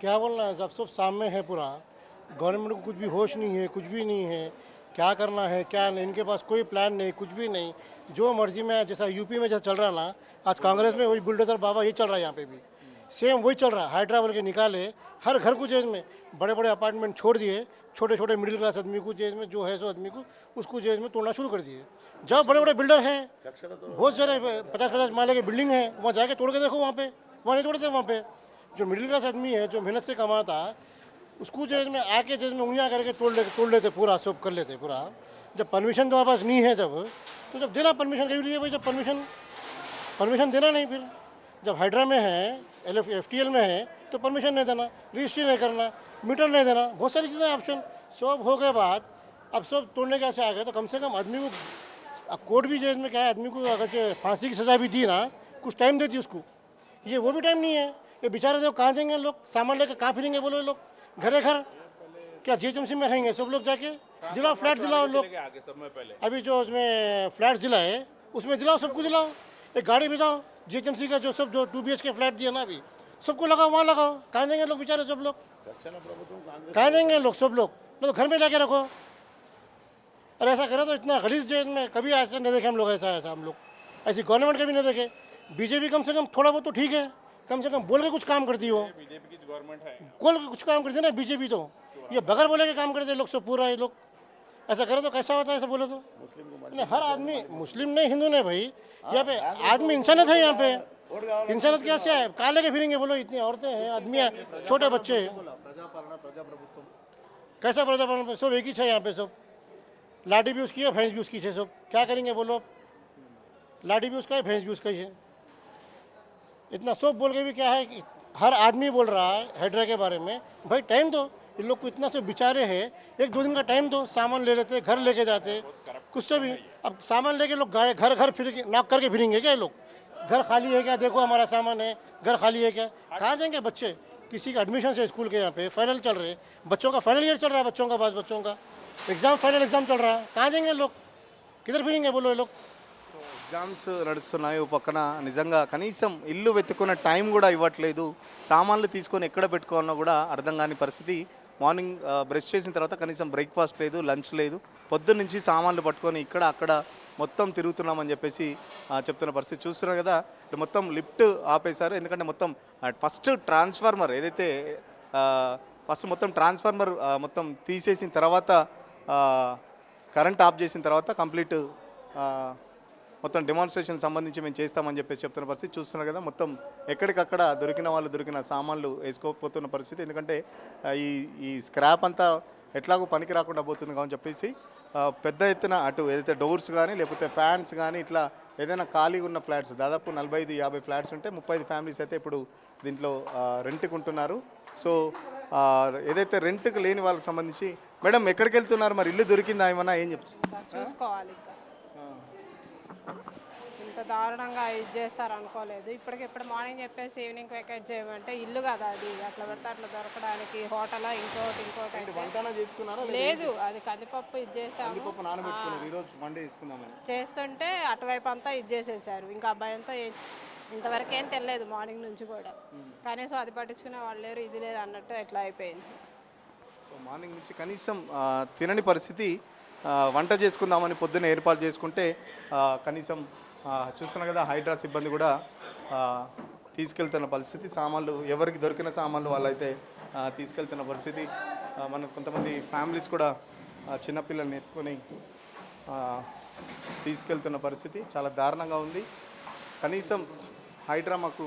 G: क्या बोलना है, सब सामने है पूरा। गवर्नमेंट को कुछ भी होश नहीं है, कुछ भी नहीं है, क्या करना है क्या नहीं, इनके पास कोई प्लान नहीं, कुछ भी नहीं, जो मर्जी में। जैसा यूपी में जैसा चल रहा ना, आज कांग्रेस में वही बुलडोजर बाबा ये चल रहा है, यहाँ पे भी सेम वही चल रहा है। हैदराबाद के निकाले हर घर को जेल में, बड़े बड़े अपार्टमेंट छोड़ दिए, छोटे छोटे मिडिल क्लास आदमी को जेल में, जो है सो आदमी को उसको जेल में तोड़ना शुरू कर दिए। जब बड़े बड़े बिल्डर हैं, बहुत सारे 50-50 माले के बिल्डिंग है, वहाँ जाके तोड़ के देखो, वहाँ पे वहाँ नहीं तोड़ते। वहाँ पे जो मिडिल क्लास आदमी है, जो मेहनत से कमाता, उसको जेल में आके जेल में उंगलियाँ करके तोड़ लेते पूरा, सब कर लेते पूरा। जब परमिशन तुम्हारे पास नहीं है, जब देना परमिशन कहीं लिए भाई, जब परमिशन देना नहीं। फिर जब हाइड्रा में है, FTL में है, तो परमिशन नहीं देना, रजिस्ट्री नहीं करना, मीटर नहीं देना, बहुत सारी चीज़ें ऑप्शन सब हो गए। बाद अब सब तोड़ने के ऐसे आ गए, तो कम से कम आदमी को कोर्ट भी जेल में क्या है, आदमी को अगर फांसी की सज़ा भी दी ना, कुछ टाइम देती उसको ये वो भी टाइम नहीं है। ये बेचारे देखो कहाँ जाएंगे लोग, सामान लेकर कहाँ फिरेंगे बोलो ये लोग, घरे घर क्या जीएचएमसी में रहेंगे सब लोग जाके? दिलाओ फ्लैट दिलाओ लोग, अभी जो उसमें फ्लैट दिला है उसमें दिलाओ, सबको दिलाओ, एक गाड़ी भेजाओ जीएचएमसी का, जो सब जो 2 BHK फ्लैट दिया ना अभी, सबको लगाओ, वहाँ लगाओ। कहाँ जाएंगे लोग बेचारे सब लोग, कहाँ जाएंगे लोग सब लोग? तो घर में लाके रखो। और ऐसा करो तो इतना गलीज जेल में कभी ऐसा नहीं देखे हम लोग, ऐसा ऐसा हम लोग ऐसी गवर्नमेंट कभी नहीं देखे। बीजेपी कम से कम थोड़ा बहुत तो ठीक है, कम से कम बोल के कुछ काम करती हो, बीजेपी की गवर्नमेंट है, बोल के कुछ काम करती है ना बीजेपी। तो ये बगैर बोले के काम करते लोग सब पूरा, ये लोग ऐसा करे तो कैसा होता है? ऐसा बोले तो नहीं, हर आदमी मुस्लिम नहीं हिंदू नहीं भाई, यहाँ पे आदमी इंसानियत है, यहाँ पे इंसानियत कैसे है? कहाँ लेके फिरेंगे बोलो? इतनी औरतें हैं, आदमी है, छोटे बच्चे हैं, कैसा प्रजापालन? सब एक ही है यहाँ पे, सब लाठी भी उसकी है, भैंस भी उसकी है, सब क्या करेंगे बोलो? अब लाठी भी उसका है, भैंस भी उसका ही है। इतना सब बोल के भी क्या है कि हर आदमी बोल रहा है हाइड्रा के बारे में, भाई टाइम दो इन लोग को, इतना से बेचारे हैं, 1-2 दिन का टाइम दो, सामान ले लेते, घर लेके जाते, कुछ से भी। अब सामान लेके लोग घर घर फिर नॉक करके फिरेंगे क्या ये लोग? घर खाली है क्या? देखो हमारा सामान है, घर खाली है क्या? कहाँ जाएंगे बच्चे? किसी का एडमिशन है स्कूल के, यहाँ पे फाइनल चल रहे, बच्चों का फाइनल ईयर चल रहा है, बच्चों का बस बच्चों का एग्जाम, फाइनल एग्जाम चल रहा है, कहाँ जाएंगे लोग? किधर फिरेंगे बोलो ये लोग?
A: ఎగ్జామ్స్ నడుస్తున్నాయి, ఓ పక్కన నిజంగా కనీసం ఇల్లు వెతుక్కున్న టైం కూడా ఇవ్వట్లేదు, సామాన్లు తీసుకొని ఎక్కడ పెట్టుకోవాలన్నా కూడా అర్థం కాని పరిస్థితి. మార్నింగ్ బ్రష్ చేసిన తర్వాత కనీసం బ్రేక్ఫాస్ట్ లేదు, లంచ్ లేదు, పొద్దున్న నుంచి సామాన్లు పట్టుకొని ఇక్కడ అక్కడ మొత్తం తిరుగుతున్నామని చెప్పేసి చెప్తున్న పరిస్థితి చూస్తున్నారు కదా. ఇటు మొత్తం లిఫ్ట్ ఆపేశారు, ఎందుకంటే మొత్తం ఫస్ట్ ట్రాన్స్ఫార్మర్ ఏదైతే ఫస్ట్ మొత్తం ట్రాన్స్ఫార్మర్ మొత్తం తీసేసిన తర్వాత కరెంట్ ఆఫ్ చేసిన తర్వాత కంప్లీట్ మొత్తం డెమాన్స్ట్రేషన్ సంబంధించి మేము చేస్తామని చెప్పేసి చెప్తున్న పరిస్థితి చూస్తున్నారు కదా. మొత్తం ఎక్కడికక్కడ దొరికిన సామాన్లు వేసుకోకపోతున్న పరిస్థితి, ఎందుకంటే ఈ స్క్రాప్ అంతా ఎట్లాగో పనికి రాకుండా పోతుంది కావని చెప్పేసి పెద్ద ఎత్తున అటు ఏదైతే డోర్స్ కానీ లేకపోతే ఫ్యాన్స్ కానీ ఇట్లా ఏదైనా ఖాళీగా ఉన్న ఫ్లాట్స్ దాదాపు 45-50 ఫ్లాట్స్ ఉంటే 35 ఫ్యామిలీస్ అయితే ఇప్పుడు దీంట్లో రెంట్కి ఉంటున్నారు. సో ఏదైతే రెంట్కి లేని వాళ్ళకి సంబంధించి మేడం ఎక్కడికి వెళ్తున్నారు, మరి ఇల్లు దొరికిందా ఏమన్నా, ఏం చెప్తారు?
H: చూసుకోవాలి, ఇంకా ఇంత దారుణంగా ఇది చేస్తారు అనుకోలేదు. ఇప్పటికిప్పుడు మార్నింగ్ చెప్పేసి ఈవినింగ్ వెకేట్ చేయమంటే ఇల్లు కదా అది, అట్లా పెడితే అట్లా దొరకడానికి హోటల్ ఇంకోటి అయితే లేదు. అది కందిపప్పు ఇది చేసాము, చేస్తుంటే అటువైపు అంతా ఇది చేసేసారు. ఇంకా అబ్బాయి అంతా ఇంతవరకు ఏం తెలియదు మార్నింగ్ నుంచి కూడా, కనీసం అది పట్టించుకునే వాళ్ళు లేరు, ఇది లేదు అన్నట్టు ఎట్లా అయిపోయింది.
A: మార్నింగ్ నుంచి కనీసం తినని పరిస్థితి. వంట చేసుకుందామని పొద్దున్న ఏర్పాటు చేసుకుంటే కనీసం చూస్తున్నా కదా హైడ్రా సిబ్బంది కూడా తీసుకెళ్తున్న పరిస్థితి. సామాన్లు ఎవరికి దొరికిన సామాన్లు వాళ్ళైతే తీసుకెళ్తున్న పరిస్థితి. మన కొంతమంది ఫ్యామిలీస్ కూడా చిన్నపిల్లల్ని ఎత్తుకొని తీసుకెళ్తున్న పరిస్థితి చాలా దారుణంగా ఉంది. కనీసం హైడ్రా మాకు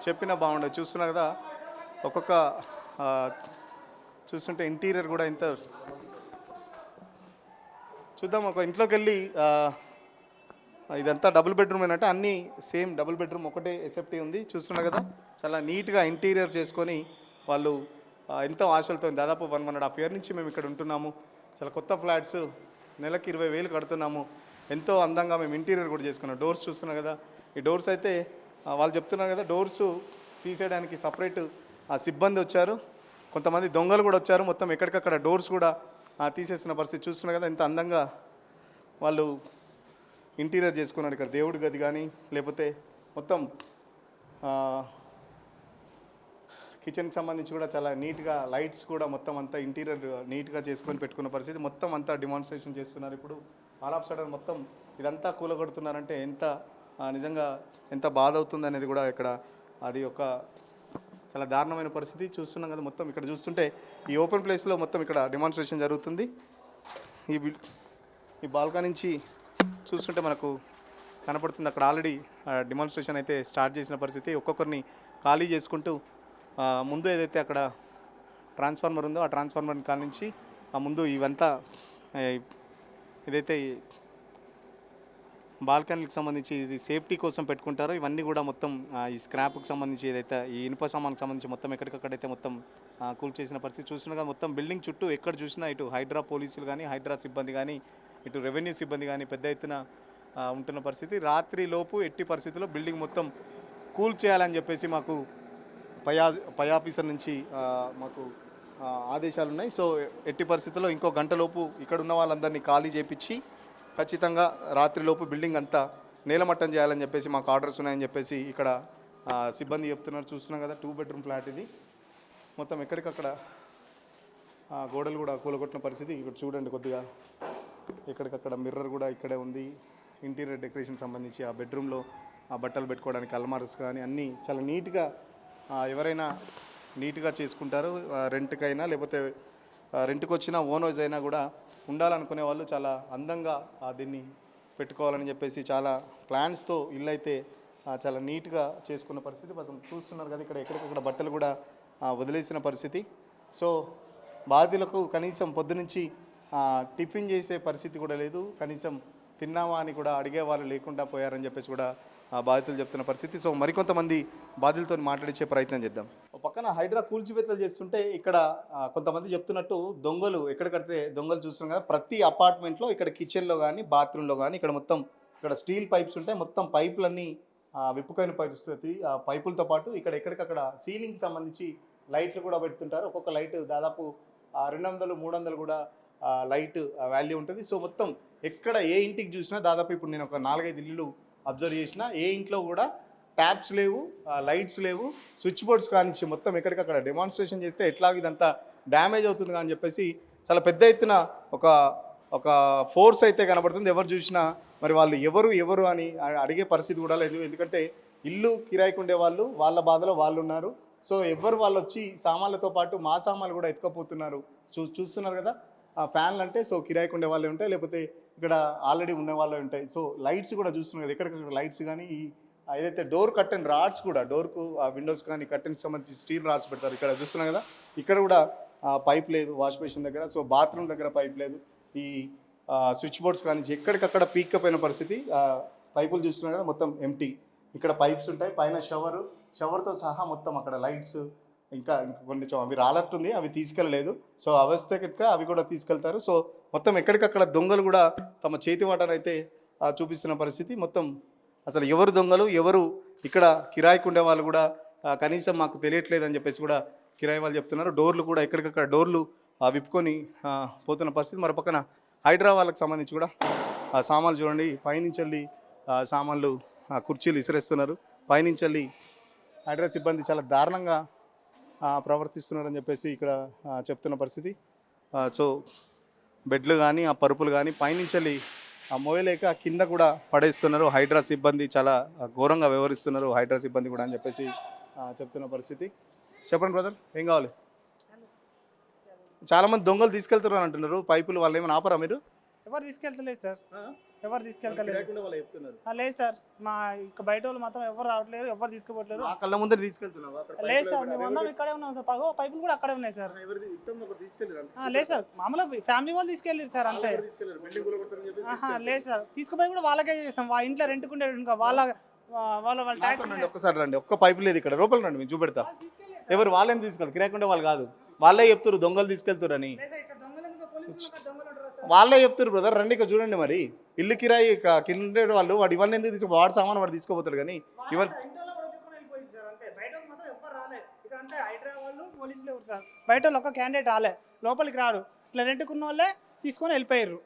A: చెప్పినా బాగుండదు. చూస్తున్నా కదా ఒక్కొక్క చూస్తుంటే ఇంటీరియర్ కూడా ఎంత చూద్దాం. ఒక ఇంట్లోకి వెళ్ళి ఇదంతా డబుల్ బెడ్రూమ్ ఏంటంటే అన్నీ సేమ్ డబుల్ బెడ్రూమ్ ఒకటే ఎసెప్టీ ఉంది. చూస్తున్నా కదా చాలా నీట్గా ఇంటీరియర్ చేసుకొని వాళ్ళు ఎంతో ఆశలతో దాదాపు 1.5 year నుంచి మేము ఇక్కడ ఉంటున్నాము. చాలా కొత్త ఫ్లాట్స్, నెలకి 20,000 కడుతున్నాము. ఎంతో అందంగా మేము ఇంటీరియర్ కూడా చేసుకున్నాం. డోర్స్ చూస్తున్నా కదా, ఈ డోర్స్ అయితే వాళ్ళు చెప్తున్నారు కదా డోర్స్ తీసేయడానికి సపరేట్ సిబ్బంది వచ్చారు, కొంతమంది దొంగలు కూడా వచ్చారు. మొత్తం ఎక్కడికక్కడ డోర్స్ కూడా తీసేసిన పరిస్థితి చూస్తున్నా కదా. ఎంత అందంగా వాళ్ళు ఇంటీరియర్ చేసుకున్నారు. ఇక్కడ దేవుడి గది కానీ లేకపోతే మొత్తం కిచెన్కి సంబంధించి కూడా చాలా నీట్గా లైట్స్ కూడా మొత్తం అంతా ఇంటీరియర్ నీట్గా చేసుకొని పెట్టుకున్న పరిస్థితి. మొత్తం అంతా డిమాన్స్ట్రేషన్ చేస్తున్నారు. ఇప్పుడు ఆల్ ఆఫ్ సడన్ మొత్తం ఇదంతా కూలగొడుతున్నారంటే ఎంత నిజంగా ఎంత బాధ అవుతుంది అనేది కూడా ఇక్కడ అది ఒక చాలా దారుణమైన పరిస్థితి చూస్తున్నాం కదా. మొత్తం ఇక్కడ చూస్తుంటే ఈ ఓపెన్ ప్లేస్లో మొత్తం ఇక్కడ డిమాన్స్ట్రేషన్ జరుగుతుంది. ఈ బాల్కనీ నుంచి చూస్తుంటే మనకు కనపడుతుంది అక్కడ ఆల్రెడీ డిమాన్స్ట్రేషన్ అయితే స్టార్ట్ చేసిన పరిస్థితి. ఒక్కొక్కరిని ఖాళీ చేసుకుంటూ ముందు ఏదైతే అక్కడ ట్రాన్స్ఫార్మర్ ఉందో ఆ ట్రాన్స్ఫార్మర్ కాడ నుంచి ముందు ఇవంతా ఏదైతే బాల్కనీకి సంబంధించి ఇది సేఫ్టీ కోసం పెట్టుకుంటారో ఇవన్నీ కూడా మొత్తం ఈ స్క్రాప్కి సంబంధించి ఏదైతే ఈ ఇనుప సామాన్కి సంబంధించి మొత్తం ఎక్కడికక్కడైతే మొత్తం కూల్ చేసిన పరిస్థితి చూస్తున్నాగా. మొత్తం బిల్డింగ్ చుట్టూ ఎక్కడ చూసినా ఇటు హైడ్రా పోలీసులు కానీ హైడ్రా సిబ్బంది కానీ ఇటు రెవెన్యూ సిబ్బంది కానీ పెద్ద ఎత్తున ఉంటున్న పరిస్థితి. రాత్రి లోపు ఎట్టి పరిస్థితుల్లో బిల్డింగ్ మొత్తం కూల్ చేయాలని చెప్పేసి మాకు పై ఆఫీసర్ నుంచి మాకు ఆదేశాలు ఉన్నాయి. సో ఎట్టి పరిస్థితుల్లో ఇంకో గంటలోపు ఇక్కడ ఉన్న వాళ్ళందరినీ ఖాళీ చేపించి ఖచ్చితంగా రాత్రిలోపు బిల్డింగ్ అంతా నేలమట్టం చేయాలని చెప్పేసి మాకు ఆర్డర్స్ ఉన్నాయని చెప్పేసి ఇక్కడ సిబ్బంది చెప్తున్నారు. చూస్తున్నాం కదా, 2 బెడ్రూమ్ ఫ్లాట్ ఇది. మొత్తం ఎక్కడికక్కడ గోడలు కూడా కూలగొట్టిన పరిస్థితి. ఇక్కడ చూడండి, కొద్దిగా ఎక్కడికక్కడ మిర్రర్ కూడా ఇక్కడే ఉంది. ఇంటీరియర్ డెకరేషన్ సంబంధించి ఆ బెడ్రూమ్లో ఆ బట్టలు పెట్టుకోవడానికి అల్మార్స్ కానీ అన్నీ చాలా నీట్గా ఎవరైనా నీట్గా చేసుకుంటారు. రెంట్కైనా లేకపోతే రెంట్కి వచ్చిన ఓన్ హౌస్ అయినా కూడా ఉండాలనుకునే వాళ్ళు చాలా అందంగా దీన్ని పెట్టుకోవాలని చెప్పేసి చాలా ప్లాన్స్తో ఇల్లు అయితే చాలా నీట్గా చేసుకున్న పరిస్థితి మనం చూస్తున్నారు కదా. ఇక్కడ ఎక్కడికక్కడ బట్టలు కూడా వదిలేసిన పరిస్థితి. సో బాధితులకు కనీసం పొద్దునుంచి టిఫిన్ చేసే పరిస్థితి కూడా లేదు, కనీసం తిన్నావా అని కూడా అడిగే వాళ్ళు లేకుండా పోయారని చెప్పేసి కూడా బాధితులు చెప్తున్న పరిస్థితి. సో మరికొంతమంది బాధితులతో మాట్లాడించే ప్రయత్నం చేద్దాం. పక్కన హైడ్రా కూల్చివేతలు చేస్తుంటే ఇక్కడ కొంతమంది చెప్తున్నట్టు దొంగలు ఎక్కడికడితే దొంగలు చూస్తున్నాం కదా, ప్రతి అపార్ట్మెంట్లో ఇక్కడ కిచెన్లో కానీ బాత్రూంలో కానీ ఇక్కడ స్టీల్ పైప్స్ ఉంటాయి. మొత్తం పైపులన్నీ విప్పుకైన పరిస్థితి. ఆ పైపులతో పాటు ఎక్కడికక్కడ సీలింగ్కి సంబంధించి లైట్లు కూడా పెడుతుంటారు. ఒక్కొక్క లైట్ దాదాపు 200-300 కూడా లైట్ వాల్యూ ఉంటుంది. సో మొత్తం ఎక్కడ ఏ ఇంటికి చూసినా దాదాపు ఇప్పుడు నేను ఒక 4-5 ఇల్లు అబ్జర్వ్ చేసిన, ఏ ఇంట్లో కూడా ట్యాప్స్ లేవు, లైట్స్ లేవు, స్విచ్ బోర్డ్స్ కానిచ్చి మొత్తం ఎక్కడికక్కడ డెమాన్స్ట్రేషన్ చేస్తే ఎట్లాగ ఇదంతా డ్యామేజ్ అవుతుంది అని చెప్పేసి చాలా పెద్ద ఎత్తున ఒక ఫోర్స్ అయితే కనబడుతుంది. ఎవరు చూసినా మరి వాళ్ళు ఎవరు అని అడిగే పరిస్థితి కూడా లేదు. ఎందుకంటే ఇల్లు కిరాయికి ఉండే వాళ్ళు వాళ్ళ బాధలో వాళ్ళు ఉన్నారు. సో వాళ్ళు వచ్చి సామాన్లతో పాటు మా సామాన్లు కూడా ఎత్తుకపోతున్నారు. చూస్తున్నారు కదా, ఫ్యాన్లు అంటే సో కిరాయికి ఉండే వాళ్ళే ఉంటాయి, లేకపోతే ఇక్కడ ఆల్రెడీ ఉన్న వాళ్ళే ఉంటాయి. సో లైట్స్ కూడా చూస్తున్నారు కదా, ఎక్కడికక్కడ లైట్స్ కానీ ఏదైతే డోర్ కర్టెన్ రాడ్స్ కూడా డోర్కు విండోస్ కానీ కర్టెన్స్ సంబంధించి స్టీల్ రాడ్స్ పెడతారు. ఇక్కడ చూస్తున్నాం కదా, ఇక్కడ కూడా పైప్ లేదు వాష్ బేసిన్ దగ్గర. సో బాత్రూమ్ దగ్గర పైప్ లేదు. ఈ స్విచ్ బోర్డ్స్ కానీ ఎక్కడికక్కడ పీక్కపోయిన పరిస్థితి. పైపులు చూస్తున్నారు కదా, మొత్తం ఎంటీ. ఇక్కడ పైప్స్ ఉంటాయి, పైన షవర్తో సహా మొత్తం అక్కడ లైట్స్ ఇంకా కొన్ని అవి రాలట్టుంది, అవి తీసుకెళ్ళలేదు. సో అవస్థకి అవి కూడా తీసుకెళ్తారు. సో మొత్తం ఎక్కడికక్కడ దొంగలు కూడా తమ చేతి వాటను అయితే చూపిస్తున్న పరిస్థితి. మొత్తం అసలు ఎవరు దొంగలు, ఎవరు ఇక్కడ కిరాయికి ఉండే వాళ్ళు కూడా కనీసం మాకు తెలియట్లేదు అని చెప్పేసి కూడా కిరాయి వాళ్ళు చెప్తున్నారు. డోర్లు కూడా ఎక్కడికక్కడ డోర్లు విప్పుకొని పోతున్న పరిస్థితి. మరో పక్కన హైడ్రా వాళ్ళకి సంబంధించి కూడా సామాన్లు చూడండి, పైనుంచి వెళ్ళి సామాన్లు కుర్చీలు ఇసిరేస్తున్నారు. పైనుంచి వెళ్ళి హైడ్రా సిబ్బంది చాలా దారుణంగా ప్రవర్తిస్తున్నారని చెప్పేసి ఇక్కడ చెప్తున్న పరిస్థితి. సో బెడ్లు కానీ ఆ పరుపులు కానీ పైనుంచి వెళ్ళి మోయలేక కింద కూడా పడేస్తున్నారు. హైడ్రా సిబ్బంది చాలా ఘోరంగా వ్యవహరిస్తున్నారు హైడ్రా సిబ్బంది కూడా అని చెప్పేసి చెప్తున్న పరిస్థితి. చెప్పండి బ్రదర్, ఏం కావాలి? చాలామంది దొంగలు తీసుకెళ్తున్నారు అంటున్నారు పైపులు. వాళ్ళు ఏమైనా ఆపరా మీరు?
I: ఎవరు తీసుకెళ్తలేదు సార్, ఎవరు తీసుకెళ్తలేదు. లేదు సార్, మా ఇక బయట వాళ్ళు మాత్రం ఎవరు రావట్లేరు, ఎవరు తీసుకుపోవట్లేరు.
A: కళ్ళ ముందర తీసుకెళ్తున్నావా?
I: లేదు సార్, మేము అందరం ఇక్కడే ఉన్నాం సార్. పైపులు కూడా అక్కడే ఉన్నాయి సార్. లేదు సార్, మామూలుగా ఫ్యామిలీ వాళ్ళు తీసుకెళ్ళారు సార్, అంతే. లేదు సార్, తీసుకుపోయి కూడా వాళ్ళకే చేస్తాం. వాళ్ళ ఇంట్లో రెంట్కుండే వాళ్ళ ట్యాక్స్.
A: ఒక్కసారి రండి, ఒక్క పైపు లేదు ఇక్కడ, లోపల రండి, మేము చూపెడతా. ఎవరు వాళ్ళేం తీసుకెళ్తారు, కిరాకుండే వాళ్ళు కాదు, వాళ్ళే చెప్తారు దొంగలు తీసుకెళ్తారు అని. వాళ్ళే చెప్తారు బ్రదర్, రండి ఇక్కడ చూడండి. మరి ఇల్లు కిరాయి కింద వాళ్ళు వాడు ఇవన్నీ ఎందుకు తీసుకో, వాడు సామాన్ వాడు తీసుకోపోతాడు. కానీ ఇవన్నీ
I: బయట వాళ్ళు ఒక క్యాండిడేట్ రాలే, లోపలికి రారు, ఇట్లా రెంట్కున్న వాళ్ళే తీసుకొని వెళ్ళిపోయారు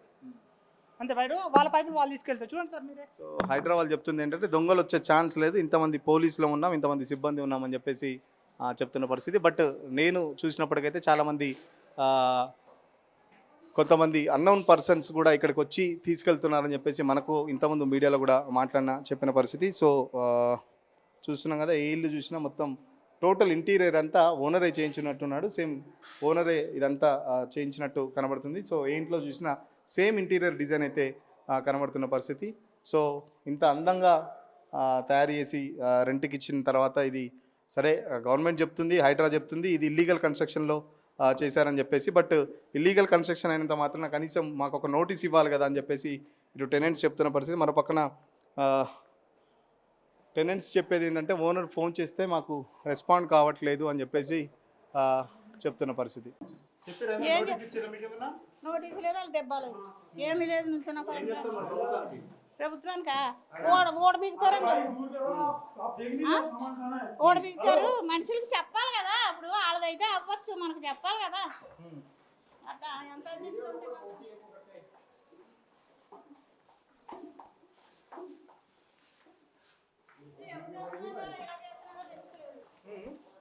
I: అంతే. బయట వాళ్ళ పైపులు వాళ్ళు తీసుకెళ్తారు. చూడండి సార్ మీరే.
A: సో హైదరాబాద్ చెప్తుంది ఏంటంటే దొంగలు వచ్చే ఛాన్స్ లేదు, ఇంతమంది పోలీసులు ఉన్నాం, ఇంతమంది సిబ్బంది ఉన్నామని చెప్పేసి చెప్తున్న పరిస్థితి. బట్ నేను చూసినప్పటికైతే చాలామంది కొంతమంది అన్నోన్ పర్సన్స్ కూడా ఇక్కడికి వచ్చి తీసుకెళ్తున్నారని చెప్పేసి మనకు ఇంతకుముందు మీడియాలో కూడా చెప్పిన పరిస్థితి. సో చూస్తున్నాం కదా, ఏ ఇల్లు చూసినా మొత్తం టోటల్ ఇంటీరియర్ అంతా ఓనరే చేయించినట్టున్నాడు. సేమ్ ఓనరే ఇదంతా చేయించినట్టు కనబడుతుంది. సో ఏ ఇంట్లో చూసినా సేమ్ ఇంటీరియర్ డిజైన్ అయితే కనబడుతున్న పరిస్థితి. సో ఇంత అందంగా తయారు చేసి రెంట్కి ఇచ్చిన తర్వాత ఇది సరే గవర్నమెంట్ చెప్తుంది, హైడ్రా చెప్తుంది ఇది ఇల్లీగల్ కన్స్ట్రక్షన్లో చేశారని చెప్పేసి. బట్ ఇల్లీగల్ కన్స్ట్రక్షన్ అయినంత మాత్రం కనీసం మాకు ఒక నోటీస్ ఇవ్వాలి కదా అని చెప్పేసి ఇటు టెనెంట్స్ చెప్తున్న పరిస్థితి. మరో పక్కన టెనెంట్స్ చెప్పేది ఏంటంటే ఓనర్ ఫోన్ చేస్తే మాకు రెస్పాండ్ కావట్లేదు అని చెప్పేసి చెప్తున్న పరిస్థితి.
J: నోటీసు లేదు, వాళ్ళు దెబ్బలేదు, ఏమీ లేదు. ప్రభుత్వానికా ఓడ బిగుతారండి, ఓడ బిగుతారు. మనుషులకి చెప్పాలి కదా, అప్పుడు వాళ్ళదైతే అవ్వచ్చు, మనకు చెప్పాలి కదా. అట్లా ఎంత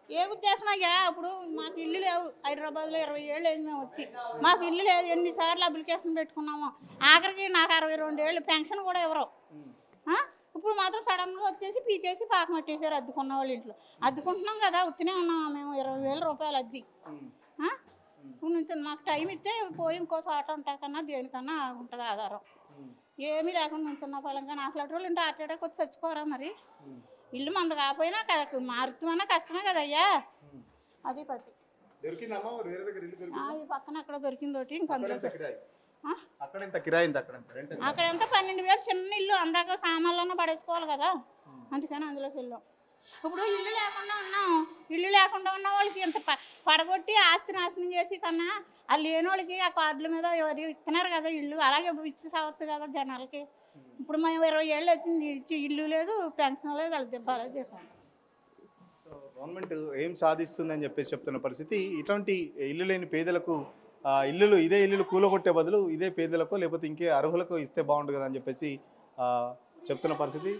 J: ఏ ఉద్దేశం అయ్యా? ఇప్పుడు మాకు ఇల్లు లేవు, హైదరాబాద్లో 20 ఏళ్ళు అయింది మేము వచ్చి, మాకు ఇల్లు లేదు. ఎన్నిసార్లు అప్లికేషన్ పెట్టుకున్నాము, ఆఖరికి నాకు 62 ఏళ్ళు, పెన్షన్ కూడా ఎవరు. ఇప్పుడు మాత్రం సడన్గా వచ్చేసి పీకేసి పాకం పెట్టేసారు అద్దుకున్న వాళ్ళ ఇంట్లో. అద్దుకుంటున్నాం కదా, ఉత్తినే ఉన్నాము మేము, 20,000 రూపాయలు అద్ది. ఇప్పుడు నుంచి మాకు టైం ఇస్తే పోయి ఇంకో చోట ఉంటాకన్నా దేనికన్నా ఉంటుంది ఆధారం. ఏమీ లేకుండా ఉంటున్న ఫలంగా నాకు లాంటి వాళ్ళు ఉంటే హార్ట్ అటాక్ వచ్చి చచ్చిపోరా మరి. ఇల్లు మంది కాకపోయినా కదా మారుతున్నా కష్టమే కదయ్యా. అది పట్టి పక్కన అక్కడ దొరికింది ఒకటి, ఇంకా అక్కడ ఎంత 12,000 చిన్న ఇల్లు, అందాక సామాన్లన్నా పడేసుకోవాలి కదా, అందుకని అందులోకి వెళ్ళాం. ఇప్పుడు ఇల్లు లేకుండా ఉన్నాం, ఇల్లు లేకుండా ఉన్న వాళ్ళకి ఇంత పడగొట్టి ఆస్తి నాశనం చేసి కన్నా ఆ లేని వాళ్ళకి ఆ కార్డుల మీద ఎవరు ఇస్తున్నారు కదా ఇల్లు, అలాగే ఇచ్చి సావచ్చు కదా జనాలకి. ఇప్పుడు మేము 20 ఏళ్ళు వచ్చింది, ఇచ్చి ఇల్లు లేదు, పెన్షన్ లేదు, వాళ్ళకి దెబ్బాలేదు చెప్పండి.
A: గవర్నమెంట్ ఏం సాధిస్తుందని చెప్పేసి చెప్తున్న పరిస్థితి. ఇటువంటి ఇల్లు లేని పేదలకు ఇల్లులు, ఇదే ఇల్లులు కూలగొట్టే బదులు ఇదే పేదలకు లేకపోతే ఇంకే అర్హులకు ఇస్తే బాగుంటుంది కదా అని చెప్పేసి చెప్తున్న పరిస్థితి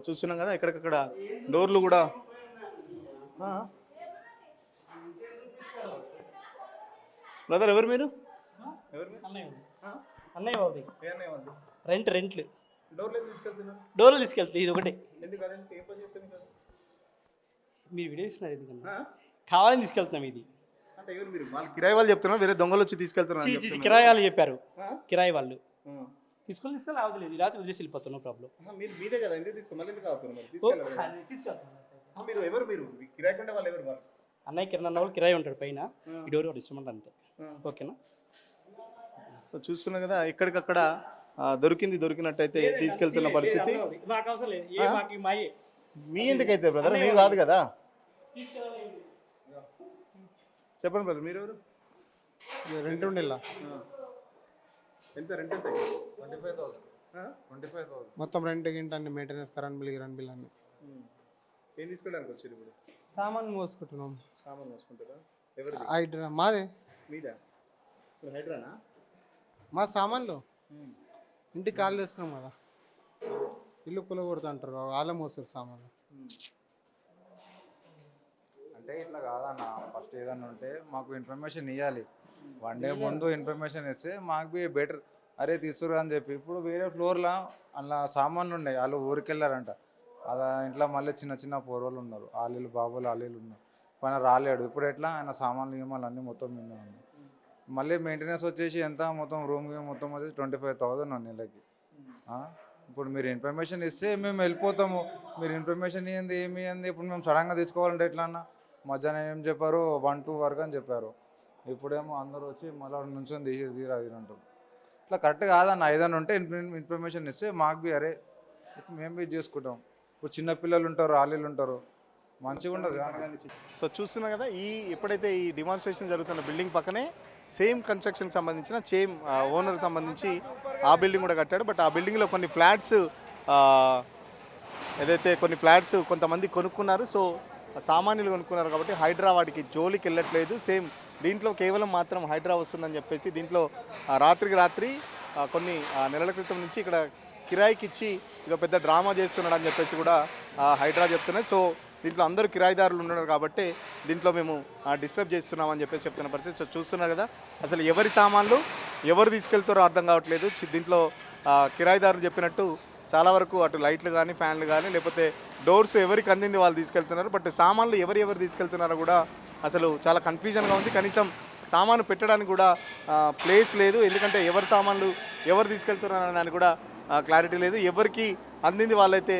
A: చూస్తున్నాం కదా. ఎక్కడికక్కడ డోర్లు కూడా బ్రదర్ ఎవరు మీరు?
K: అన్నయ్య బాబుది రెంట్లు
A: డోర్లు
K: తీసుకెళ్తే ఇది ఒకటి మీరు వీడియో ఇస్తున్నారు ఎందుకన్నా కావాలని తీసుకెళ్తున్నాం. ఇది
A: అంటే మీరు వాళ్ళు కిరాయి వాళ్ళు చెప్తున్నారు, వేరే దొంగలు వచ్చి తీసుకెళ్తున్నారు.
K: కిరాయి వాళ్ళు చెప్పారు, కిరాయి వాళ్ళు తీసుకొని అవలేదు, రాత్రి వదిలేసి వెళ్ళిపోతున్నాం. ప్రాబ్లం
A: మీదే కదా, ఎందుకు మళ్ళీ ఎందుకు మీరు ఎవరు? మీరు కిరాయి కొంటే వాళ్ళు ఎవరు? వాళ్ళు
K: అన్నయ్య కిరాణా వాళ్ళు కిరాయి ఉంటాడు పైన, ఈ డోర్ ఒకటి ఇష్టమంట అంతే. ఓకేనా?
A: సో చూస్తున్నా కదా, ఎక్కడికక్కడ దొరికినట్టయితే తీసుకెళ్తున్న పరిస్థితి.
K: నాకు అవసరం లేదు,
A: మీ ఎందుకైతే బ్రదర్, మీరు కాదు కదా. చెప్పండి బ్రదర్, మీరు ఎవరు?
G: రెంట్ ఉండేలా
A: ఎంత రెంట్? ఎంత? 25,000
G: మొత్తం రెంట్ గింట అన్ని మెయింటెనెన్స్, కరెంట్ బిల్ అన్ని.
A: ఏం తీసుకోవడానికి వచ్చారు ఇప్పుడు?
G: సామాన్ మోసుకుంటున్నాం.
A: సామాన్ మోసుకుంటారా? ఎవరు?
G: హైడ్రా మాదే.
A: మీదా? హైడ్రానా?
G: మా సామాన్లు ఇంటికి కాల్ చేస్తున్నాం కదా, ఇల్లు కూలగొడుతూ అంటారు, వాళ్ళే మోస్తారు సామాన్లు.
L: అంటే ఇట్లా కాదన్న, ఫస్ట్ ఏదన్నా ఉంటే మాకు ఇన్ఫర్మేషన్ ఇవ్వాలి. 1 డే ముందు ఇన్ఫర్మేషన్ ఇస్తే మాకు బి బెటర్, అరే తీసుకురా అని చెప్పి. ఇప్పుడు వేరే ఫ్లోర్లో అలా సామాన్లు ఉన్నాయి, వాళ్ళు ఊరికి వెళ్ళారంట, అలా ఇంట్లో మళ్ళీ చిన్న పోరోళ్ళు ఉన్నారు, ఆలీలు బాబులు ఆలీలు ఉన్నారు, పైన రాలేడు. ఇప్పుడు ఎట్లా ఆయన సామాన్లు గీమాలు అన్నీ మొత్తం మిన్నే ఉన్నాయి. మళ్ళీ మెయింటెనెన్స్ వచ్చేసి ఎంత మొత్తం రూమ్ మొత్తం వచ్చేసి 25,000 నెలకి. ఇప్పుడు మీరు ఇన్ఫర్మేషన్ ఇస్తే మేము వెళ్ళిపోతాము, మీరు ఇన్ఫర్మేషన్ ఇవ్వండి ఏమి ఇవ్వండి. ఇప్పుడు మేము సడన్గా తీసుకోవాలంటే ఎట్లా అన్న? మధ్యాహ్నం ఏం చెప్పారు, 1-2 వరకు అని చెప్పారు. ఇప్పుడేమో అందరూ వచ్చి మళ్ళీ నుంచి తీరా అంటారు. ఇట్లా కరెక్ట్ కాదన్న. ఏదైనా ఉంటే ఇన్ఫర్మేషన్ ఇస్తే మాకు బి అరే మేము బి చేసుకుంటాం. ఇప్పుడు చిన్నపిల్లలు ఉంటారు, ఆలీలు ఉంటారు, మంచిగా ఉండదు.
A: సో చూస్తున్నాం కదా, ఎప్పుడైతే ఈ డిమాన్స్ట్రేషన్ జరుగుతున్న బిల్డింగ్ పక్కనే సేమ్ కన్స్ట్రక్షన్కి సంబంధించిన సేమ్ ఓనర్ సంబంధించి ఆ బిల్డింగ్ కూడా కట్టాడు. బట్ ఆ బిల్డింగ్లో కొన్ని ఫ్లాట్స్ కొంతమంది కొనుక్కున్నారు. సో సామాన్యులు కొనుక్కున్నారు కాబట్టి హైడ్రా వాటికి జోలికి వెళ్ళట్లేదు. సేమ్ దీంట్లో కేవలం మాత్రం హైడ్రా వస్తుందని చెప్పేసి దీంట్లో రాత్రికి రాత్రి కొన్ని నెలల క్రితం నుంచి ఇక్కడ కిరాయికి ఇచ్చి ఇదో పెద్ద డ్రామా చేస్తున్నాడు అని చెప్పేసి కూడా హైడ్రా చెప్తున్నాయి. సో దీంట్లో అందరూ కిరాయిదారులు ఉన్నారు కాబట్టి దీంట్లో మేము డిస్టర్బ్ చేస్తున్నామని చెప్పేసి చెప్తున్న పరిస్థితి. సో చూస్తున్నారు కదా, అసలు ఎవరి సామాన్లు ఎవరు తీసుకెళ్తారో అర్థం కావట్లేదు. దీంట్లో కిరాయిదారులు చెప్పినట్టు చాలా వరకు అటు లైట్లు కానీ ఫ్యాన్లు కానీ లేకపోతే డోర్స్ ఎవరికి అందింది వాళ్ళు తీసుకెళ్తున్నారు. బట్ సామాన్లు ఎవరు తీసుకెళ్తున్నారో కూడా అసలు చాలా కన్ఫ్యూజన్గా ఉంది. కనీసం సామాను పెట్టడానికి కూడా ప్లేస్ లేదు. ఎందుకంటే ఎవరి సామాన్లు ఎవరు తీసుకెళ్తున్నారు అనే దానికి కూడా క్లారిటీ లేదు. ఎవరికి అందింది వాళ్ళైతే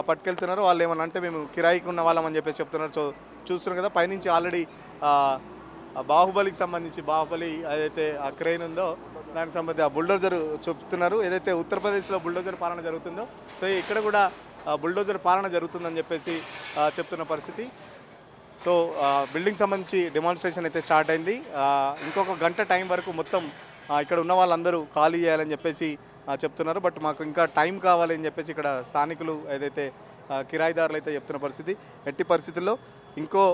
A: పట్టుకెళ్తున్నారు. వాళ్ళు ఏమన్నా అంటే మేము కిరాయికి ఉన్న వాళ్ళం అని చెప్పేసి చెప్తున్నారు. సో చూస్తున్నారు కదా, పైనుంచి ఆల్రెడీ బాహుబలికి సంబంధించి ఏదైతే ఆ క్రెయిన్ ఉందో దానికి సంబంధించి ఆ బుల్డోజర్ చూపుతున్నారు. ఏదైతే ఉత్తరప్రదేశ్లో బుల్డోజర్ పాలన జరుగుతుందో సో ఇక్కడ కూడా బుల్డోజర్ పాలన జరుగుతుందని చెప్పేసి చెప్తున్న పరిస్థితి. సో బిల్డింగ్ సంబంధించి డెమాన్స్ట్రేషన్ అయితే స్టార్ట్ అయింది. ఇంకొక గంట టైం వరకు మొత్తం ఇక్కడ ఉన్న వాళ్ళందరూ ఖాళీ చేయాలని చెప్పేసి చెప్తున్నారు. బట్ మాకు ఇంకా టైం కావాలి అని చెప్పేసి ఇక్కడ స్థానికులు ఏదైతే కిరాయిదారులు అయితే చెప్తున్న పరిస్థితి. ఎట్టి పరిస్థితుల్లో ఇంకో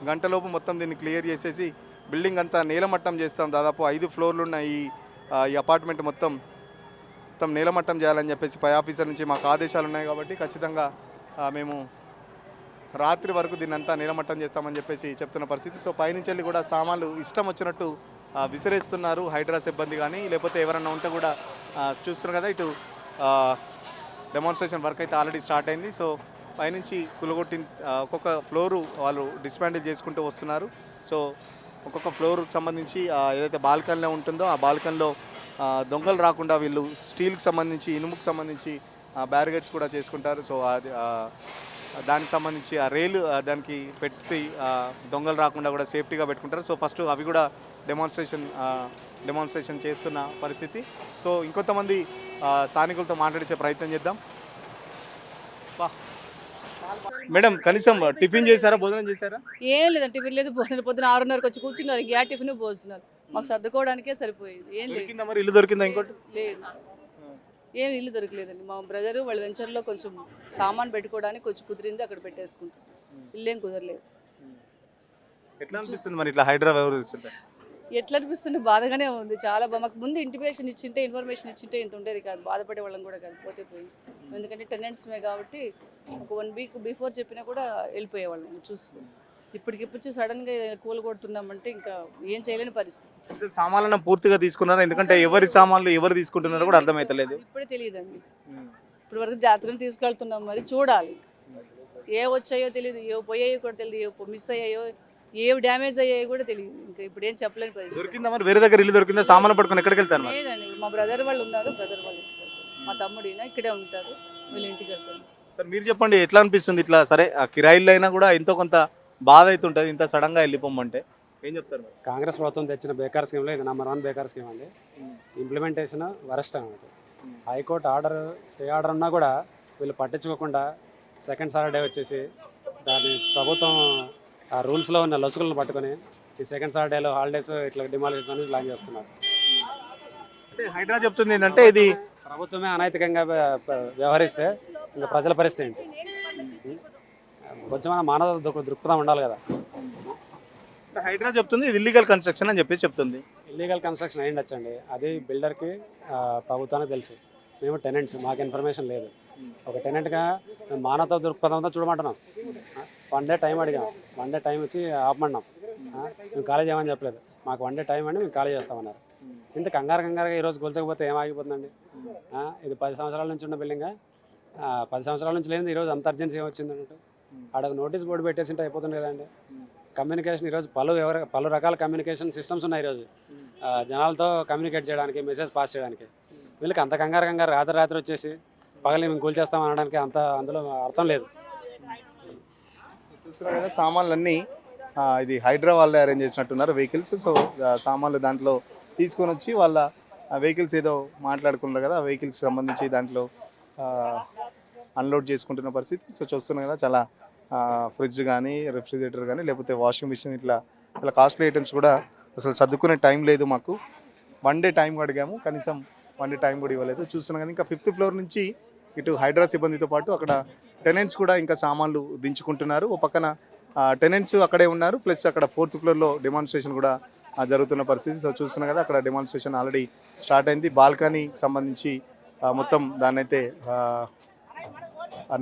A: గంటలోపు మొత్తం దీన్ని క్లియర్ చేసేసి బిల్డింగ్ అంతా నేలమట్టం చేస్తాం. దాదాపు 5 ఫ్లోర్లు ఉన్న ఈ అపార్ట్మెంట్ మొత్తం నేలమట్టం చేయాలని చెప్పేసి పై ఆఫీసర్ నుంచి మాకు ఆదేశాలు ఉన్నాయి. కాబట్టి ఖచ్చితంగా మేము రాత్రి వరకు దీన్ని అంతా నేలమట్టం చేస్తామని చెప్పేసి చెప్తున్న పరిస్థితి. సో పైనుంచి వెళ్ళి కూడా సామాన్లు ఇష్టం వచ్చినట్టు విసిరేస్తున్నారు హైడ్రా సిబ్బంది కానీ, లేకపోతే ఎవరన్నా ఉంటే కూడా చూస్తున్నారు కదా. ఇటు డెమాన్స్ట్రేషన్ వర్క్ అయితే ఆల్రెడీ స్టార్ట్ అయింది. సో పైనుంచి కులగొట్టి ఒక్కొక్క ఫ్లోరు వాళ్ళు డిస్మాండిల్ చేసుకుంటూ వస్తున్నారు. సో ఒక్కొక్క ఫ్లోర్కి సంబంధించి ఏదైతే బాల్కనీలో ఉంటుందో ఆ బాల్కనీలో దొంగలు రాకుండా వీళ్ళు స్టీల్కి సంబంధించి, ఇనుముకి సంబంధించి బ్యారిగేడ్స్ కూడా చేసుకుంటారు. సో అది దానికి సంబంధించి ఆ రైలు దానికి పెట్టి దొంగలు రాకుండా కూడా సేఫ్టీగా పెట్టుకుంటారు. సో ఫస్ట్ అవి కూడా డెమాన్స్ట్రేషన్ చేస్తున్న పరిస్థితి. సో ఇంకొంతమంది స్థానికులతో మాట్లాడించే ప్రయత్నం చేద్దాం. మేడం, కనీసం టిఫిన్ చేశారా, భోజనం చేశారా?
M: ఏం లేదండి, టిఫిన్ లేదు, భోజనం. పొద్దున 6:30కి వచ్చి కూర్చున్నారు, ఇంక టిఫిన్ భోజనాలు మాకు సర్దుకోవడానికే సరిపోయింది. ఏం లేదు.
A: మరి ఇల్లు దొరికిందా? ఇంకోటి
M: లేదు, ఏం ఇల్లు దొరకలేదండి. మా బ్రదరు వాళ్ళ వెంచర్లో కొంచెం సామాన్ పెట్టుకోవడానికి కొంచెం కుదిరింది, అక్కడ పెట్టేసుకుంటాం. ఇల్లేం కుదరలేదు.
A: ఎట్లా అనిపిస్తుంది మరి ఇట్లా హైడ్రా వ్యవహరిస్తుంటే?
M: ఎట్లా అనిపిస్తుంది? బాధగానే ఉంది చాలా. మాకు ముందు ఇన్ఫర్మేషన్ ఇచ్చింటే ఇంత ఉండేది కాదు, బాధపడే వాళ్ళం కూడా కాదు. పోతే పోయింది. ఎందుకంటే టెనెంట్స్మే కాబట్టి ఒక 1 వీక్ బిఫోర్ చెప్పినా కూడా వెళ్ళిపోయేవాళ్ళం చూసుకుని. ఇప్పటికిప్పుడు సడన్గా కూలగొడుతున్నామంటే ఇంకా ఏం చేయలేని పరిస్థితి.
A: సామాన్లను పూర్తిగా తీసుకున్నారా? ఎందుకంటే ఎవరి సామాన్లు ఎవరు తీసుకుంటున్నారో కూడా అర్థమైతలేదు.
M: ఇప్పుడే తెలియదండి, ఇప్పుడు వరకు జాగ్రత్తగా తీసుకెళ్తున్నాం. మరి చూడాలి, ఏ వచ్చాయో తెలియదు, ఏ పోయాయో కూడా తెలియదు, ఏ మిస్ అయ్యాయో, ఏ డ్యామేజ్ అయ్యాయో కూడా తెలియదు. ఇంకా ఇప్పుడు ఏం చెప్పలేని పరిస్థితి.
A: దొరికిందా మరి? వేరే దగ్గర ఇల్లు దొరికిందా? సామాన్లు పట్టుకొని ఎక్కడికి వెళ్తారు?
M: లేదండి, మా బ్రదర్ వాళ్ళు ఉన్నారు, బ్రదర్ వాళ్ళు ఇంటికి వెళ్తారు. మా తమ్ముడు ఇక్కడే ఉంటారు, వీళ్ళు ఇంటికి వెళ్తారు.
A: మీరు చెప్పండి, ఎట్లా అనిపిస్తుంది ఇట్లా? సరే ఆ కిరాయిల్లో అయినా కూడా ఎంతో కొంత బాధ అవుతుంటుంది ఇంత సడన్గా వెళ్ళిపోమంటే, ఏం చెప్తారు?
N: కాంగ్రెస్ ప్రభుత్వం తెచ్చిన బేకార్ స్కీమ్లో ఇది నెంబర్ 1 బేకార్ స్కీమ్ అండి. ఇంప్లిమెంటేషన్ వరస్ట్ అన్నమాట. హైకోర్టు స్టే ఆర్డర్ ఉన్నా కూడా వీళ్ళు పట్టించుకోకుండా సెకండ్ సాటర్డే వచ్చేసి దాన్ని ప్రభుత్వం ఆ రూల్స్లో ఉన్న లొసుగులను పట్టుకొని ఈ సెకండ్ సాటర్డేలో హాలిడేస్ ఇట్లా డిమాలిషన్స్ అని ప్లాన్ చేస్తున్నారు.
A: అంటే హైడ్రా చెప్తుంది ఏంటంటే ఇది
N: ప్రభుత్వమే అనైతికంగా వ్యవహరిస్తే ఇంకా ప్రజల పరిస్థితి ఏంటి? కొంచెం మానవ దృక్పథం ఉండాలి కదా.
A: హైడ్రా చెప్తుంది ఇది ఇల్లీగల్ కన్స్ట్రక్షన్ అని చెప్పేసి చెప్తుంది.
N: ఇల్లీగల్ కన్స్ట్రక్షన్ అయ్యిండొచ్చండి, అది బిల్డర్కి ప్రభుత్వానికి తెలుసు. మేము టెనెంట్స్, మాకు ఇన్ఫర్మేషన్ లేదు. ఒక టెనెంట్గా మేము మానవ దృక్పథంతో చూడమంటున్నాం. 1 డే టైం అడిగాం, 1 డే టైం వచ్చి ఆపమన్నాం. మేము ఖాళీ చేయమని చెప్పలేదు, మాకు 1 డే టైం అండి, మేము ఖాళీ చేస్తామన్నారు. ఇంత కంగారుగా ఈరోజు కూల్చకపోతే ఏమాగిపోతుందండి? ఇది 10 సంవత్సరాల నుంచి ఉన్న బిల్డింగా, 10 సంవత్సరాల నుంచి లేనిది ఈరోజు అంత అర్జెన్సీ ఏమొచ్చింది అన్నట్టు ఆడకు నోటీస్ బోర్డు పెట్టేసింటే అయిపోతుంది కదండి. కమ్యూనికేషన్ ఈరోజు పలు రకాల కమ్యూనికేషన్ సిస్టమ్స్ ఉన్నాయి ఈరోజు జనాలతో కమ్యూనికేట్ చేయడానికి, మెసేజ్ పాస్ చేయడానికి. వీళ్ళకి అంత కంగారు రాత్రి వచ్చేసి పగలి మేము కూల్చేస్తాం అనడానికి అందులో అర్థం లేదు.
A: చూస్తున్నారు కదా, సామాన్లన్నీ ఇది హైడ్రా వాళ్ళే అరేంజ్ చేసినట్టున్నారు వెహికల్స్. సో సామాన్లు దాంట్లో తీసుకొని వచ్చి వాళ్ళ వెహికల్స్ ఏదో మాట్లాడుకున్నారు కదా, ఆ వెహికల్స్ సంబంధించి దాంట్లో అన్లోడ్ చేసుకుంటున్న పరిస్థితి. సో చూస్తున్నాం కదా, చాలా ఫ్రిడ్జ్ కానీ, రెఫ్రిజిరేటర్ కానీ, లేకపోతే వాషింగ్ మిషన్, ఇట్లా చాలా కాస్ట్లీ ఐటమ్స్ కూడా అసలు సర్దుకునే టైం లేదు మాకు. 1 డే టైం అడిగాము, కనీసం 1 డే టైం కూడా ఇవ్వలేదు. చూస్తున్నాం కదా, ఇంకా 5th ఫ్లోర్ నుంచి ఇటు హైడ్రా సిబ్బందితో పాటు అక్కడ టెనెంట్స్ కూడా ఇంకా సామాన్లు దించుకుంటున్నారు. ఓ పక్కన టెనెంట్స్ అక్కడే ఉన్నారు, ప్లస్ అక్కడ 4th ఫ్లోర్లో డెమాన్స్ట్రేషన్ కూడా జరుగుతున్న పరిస్థితి. సో చూస్తున్నాం కదా, అక్కడ డెమాన్స్ట్రేషన్ ఆల్రెడీ స్టార్ట్ అయింది. బాల్కనీకి సంబంధించి మొత్తం దాన్ని అయితే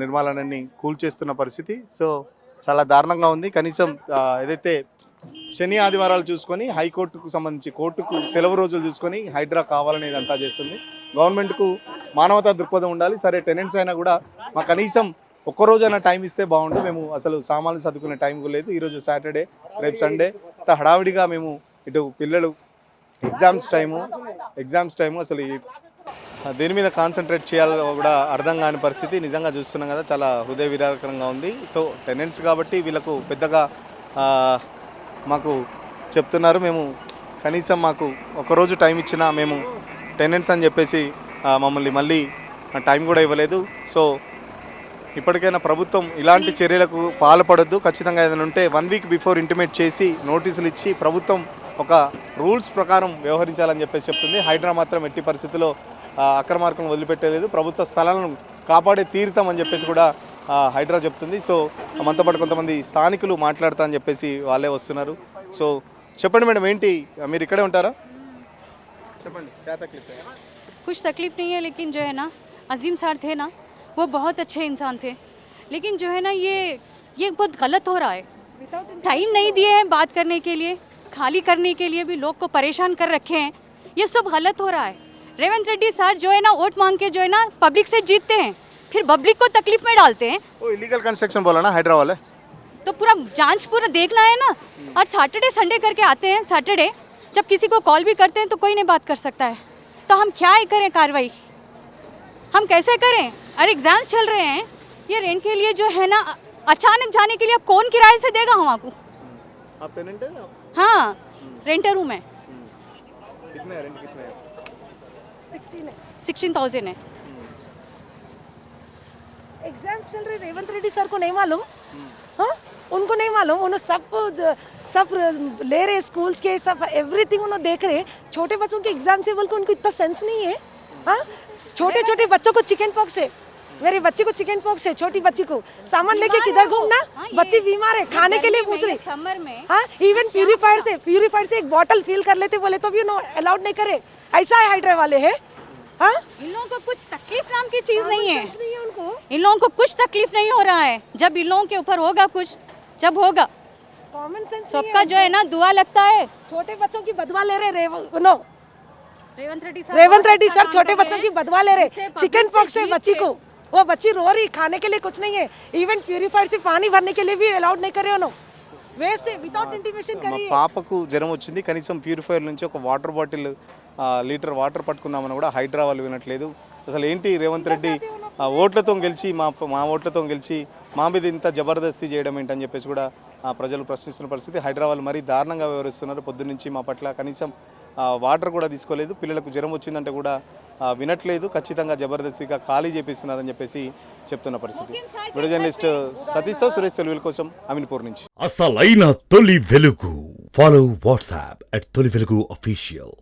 A: నిర్మాణాన్ని కూల్చేస్తున్న పరిస్థితి. సో చాలా దారుణంగా ఉంది. కనీసం ఏదైతే శని ఆదివారాలు చూసుకొని హైకోర్టుకు సంబంధించి కోర్టుకు సెలవు రోజులు చూసుకొని హైడ్రా కావాలనేది అంతా చేస్తుంది. గవర్నమెంట్కు మానవతా దృక్పథం ఉండాలి. సరే టెనెంట్స్ అయినా కూడా మాకు కనీసం ఒక్కరోజైనా టైం ఇస్తే బాగుండు. మేము అసలు సామాన్లు చదువుకునే టైం కూడా లేదు. ఈరోజు సాటర్డే, రేపు సండే, హడావిడిగా మేము ఇటు పిల్లలు ఎగ్జామ్స్ టైము అసలు దేని మీద కాన్సన్ట్రేట్ చేయాలో కూడా అర్థం కాని పరిస్థితి. నిజంగా చూస్తున్నాం కదా, చాలా హృదయ విదారకరంగా ఉంది. సో టెనెంట్స్ కాబట్టి వీళ్ళకు పెద్దగా మాకు చెప్తున్నారు, మేము కనీసం మాకు ఒకరోజు టైం ఇచ్చినా మేము టెనెంట్స్ అని చెప్పేసి మమ్మల్ని మళ్ళీ టైం కూడా ఇవ్వలేదు. సో ఇప్పటికైనా ప్రభుత్వం ఇలాంటి చర్యలకు పాల్పడొద్దు. ఖచ్చితంగా ఏదైనా ఉంటే 1 వీక్ బిఫోర్ ఇంటిమేట్ చేసి నోటీసులు ఇచ్చి ప్రభుత్వం ఒక రూల్స్ ప్రకారం వ్యవహరించాలని చెప్పేసి చెప్తుంది. హైడ్రా మాత్రం ఎట్టి పరిస్థితుల్లో అక్రమార్కం వదిలిపెట్టలేదు, ప్రభుత్వ స్థలాలను కాపాడే తీరుతామని చెప్పేసి కూడా హైడ్రా చెప్తుంది. సో మనతో పాటు కొంతమంది స్థానికులు మాట్లాడతా అని చెప్పేసి వాళ్ళే వస్తున్నారు. సో చెప్పండి మేడం, ఏంటి మీరు ఇక్కడే ఉంటారా? చెప్పండి.
O: कुछ तकलीफ नहीं है, लेकिन जो है ना अजीम सर थे ना, वो बहुत अच्छे इंसान थे, लेकिन जो है ना ये बहुत गलत हो रहा है। टाइम नहीं दिए हैं बात करने के लिए, खाली करने के लिए भी लोग को परेशान कर रखे हैं, ये सब गलत हो रहा है। रेवंत रेड्डी सर जो है ना वोट मांग के जो है ना पब्लिक से जीतते हैं, फिर पब्लिक को तकलीफ में डालते हैं।
A: वो इलीगल कंस्ट्रक्शन बोला ना हाइड्रा वाले,
O: तो पूरा जांच पूरा देखना है ना। और सैटरडे संडे करके आते हैं, सैटरडे जब किसी को कॉल भी करते हैं तो कोई नहीं बात कर सकता है, तो हम क्या ही करें कार्रवाई, हम कैसे करें? और एग्जाम्स चल रहे हैं, ये रेंट के लिए जो है ना अचानक जाने के लिए अब कौन किराए से देगा हम आपको?
A: आप टेनेंट है ना?
O: हाँ, रेंटर हूँ मैं।
A: कितने है रेंट, कितने है?
O: 16,000 है।
P: एग्जाम्स चल रहे, रेवंत रेड्डी सर को नहीं मालूम? हाँ, उनको नहीं मालूम? उन्होंने सब ले रहे स्कूल्स के, सब एवरीथिंग उन्होंने देख रहे। छोटे बच्चों के एग्जाम से बोल के उनको इतना सेंस नहीं है। हाँ, छोटे छोटे बच्चों को चिकन पॉक्स है, मेरे बच्चे को चिकन पॉक्स है, छोटी बच्ची को सामान लेके किधर घूमना, बच्ची बीमार है, खाने के लिए पूछ रही।
O: समर में
P: हाँ, इवन प्यूरीफायर से एक बॉटल फिल कर लेते बोले तो भी अलाउड नहीं करे, ऐसा है हाइड्रा वाले है। हाँ,
O: इन लोगों को कुछ तकलीफ नाम की चीज नहीं है,
P: उनको
O: इन लोगों को कुछ तकलीफ नहीं हो रहा है। जब इन लोगों के ऊपर होगा कुछ, जब होगा
P: कॉमन सेंस
O: सबका जो है ना दुआ लगता है।
P: छोटे बच्चों की बदवा ले रहे
O: रेवंत रेड्डी
P: सर छोटे बच्चों की बदवा ले रहे, चिकन पॉक्स है बच्ची को, वो बच्ची रो रही, खाने के लिए कुछ नहीं है, इवन प्यूरीफायर से पानी भरने के लिए भी अलाउड नहीं करे उन्होंने, వేస్ట్ వితౌట్ ఇంటిమేషన్
A: మా పాపకు జ్వరం వచ్చింది, కనీసం ప్యూరిఫైయర్ నుంచి ఒక వాటర్ బాటిల్ లీటర్ వాటర్ పట్టుకుందామని కూడా హైడ్రా వాళ్ళు వినట్లేదు. అసలు ఏంటి రేవంత్ రెడ్డి ఓట్లతో గెలిచి మా ఓట్లతో గెలిచి మా మీద ఇంత జబర్దస్తి చేయడం ఏంటని చెప్పేసి కూడా ప్రజలు ప్రశ్నిస్తున్న పరిస్థితి. హైడ్రా వాళ్ళు మరీ దారుణంగా వ్యవహరిస్తున్నారు. పొద్దున్నుంచి మా పట్ల కనీసం వాటర్ కూడా తీసుకోలేదు, పిల్లలకు జ్వరం వచ్చిందంటే కూడా వినట్లేదు, ఖచ్చితంగా జబర్దస్తిగా ఖాళీ చేపిస్తున్నారని చెప్పేసి చెప్తున్న పరిస్థితి. వీడియో జర్నలిస్ట్ సతీష్తో సురేష్ తెలుగుల కోసం అమీన్పూర్ నుంచి.
Q: అసలైన తొలి వెలుగు. ఫాలో వాట్సాప్ @తొలి వెలుగు అఫీషియల్.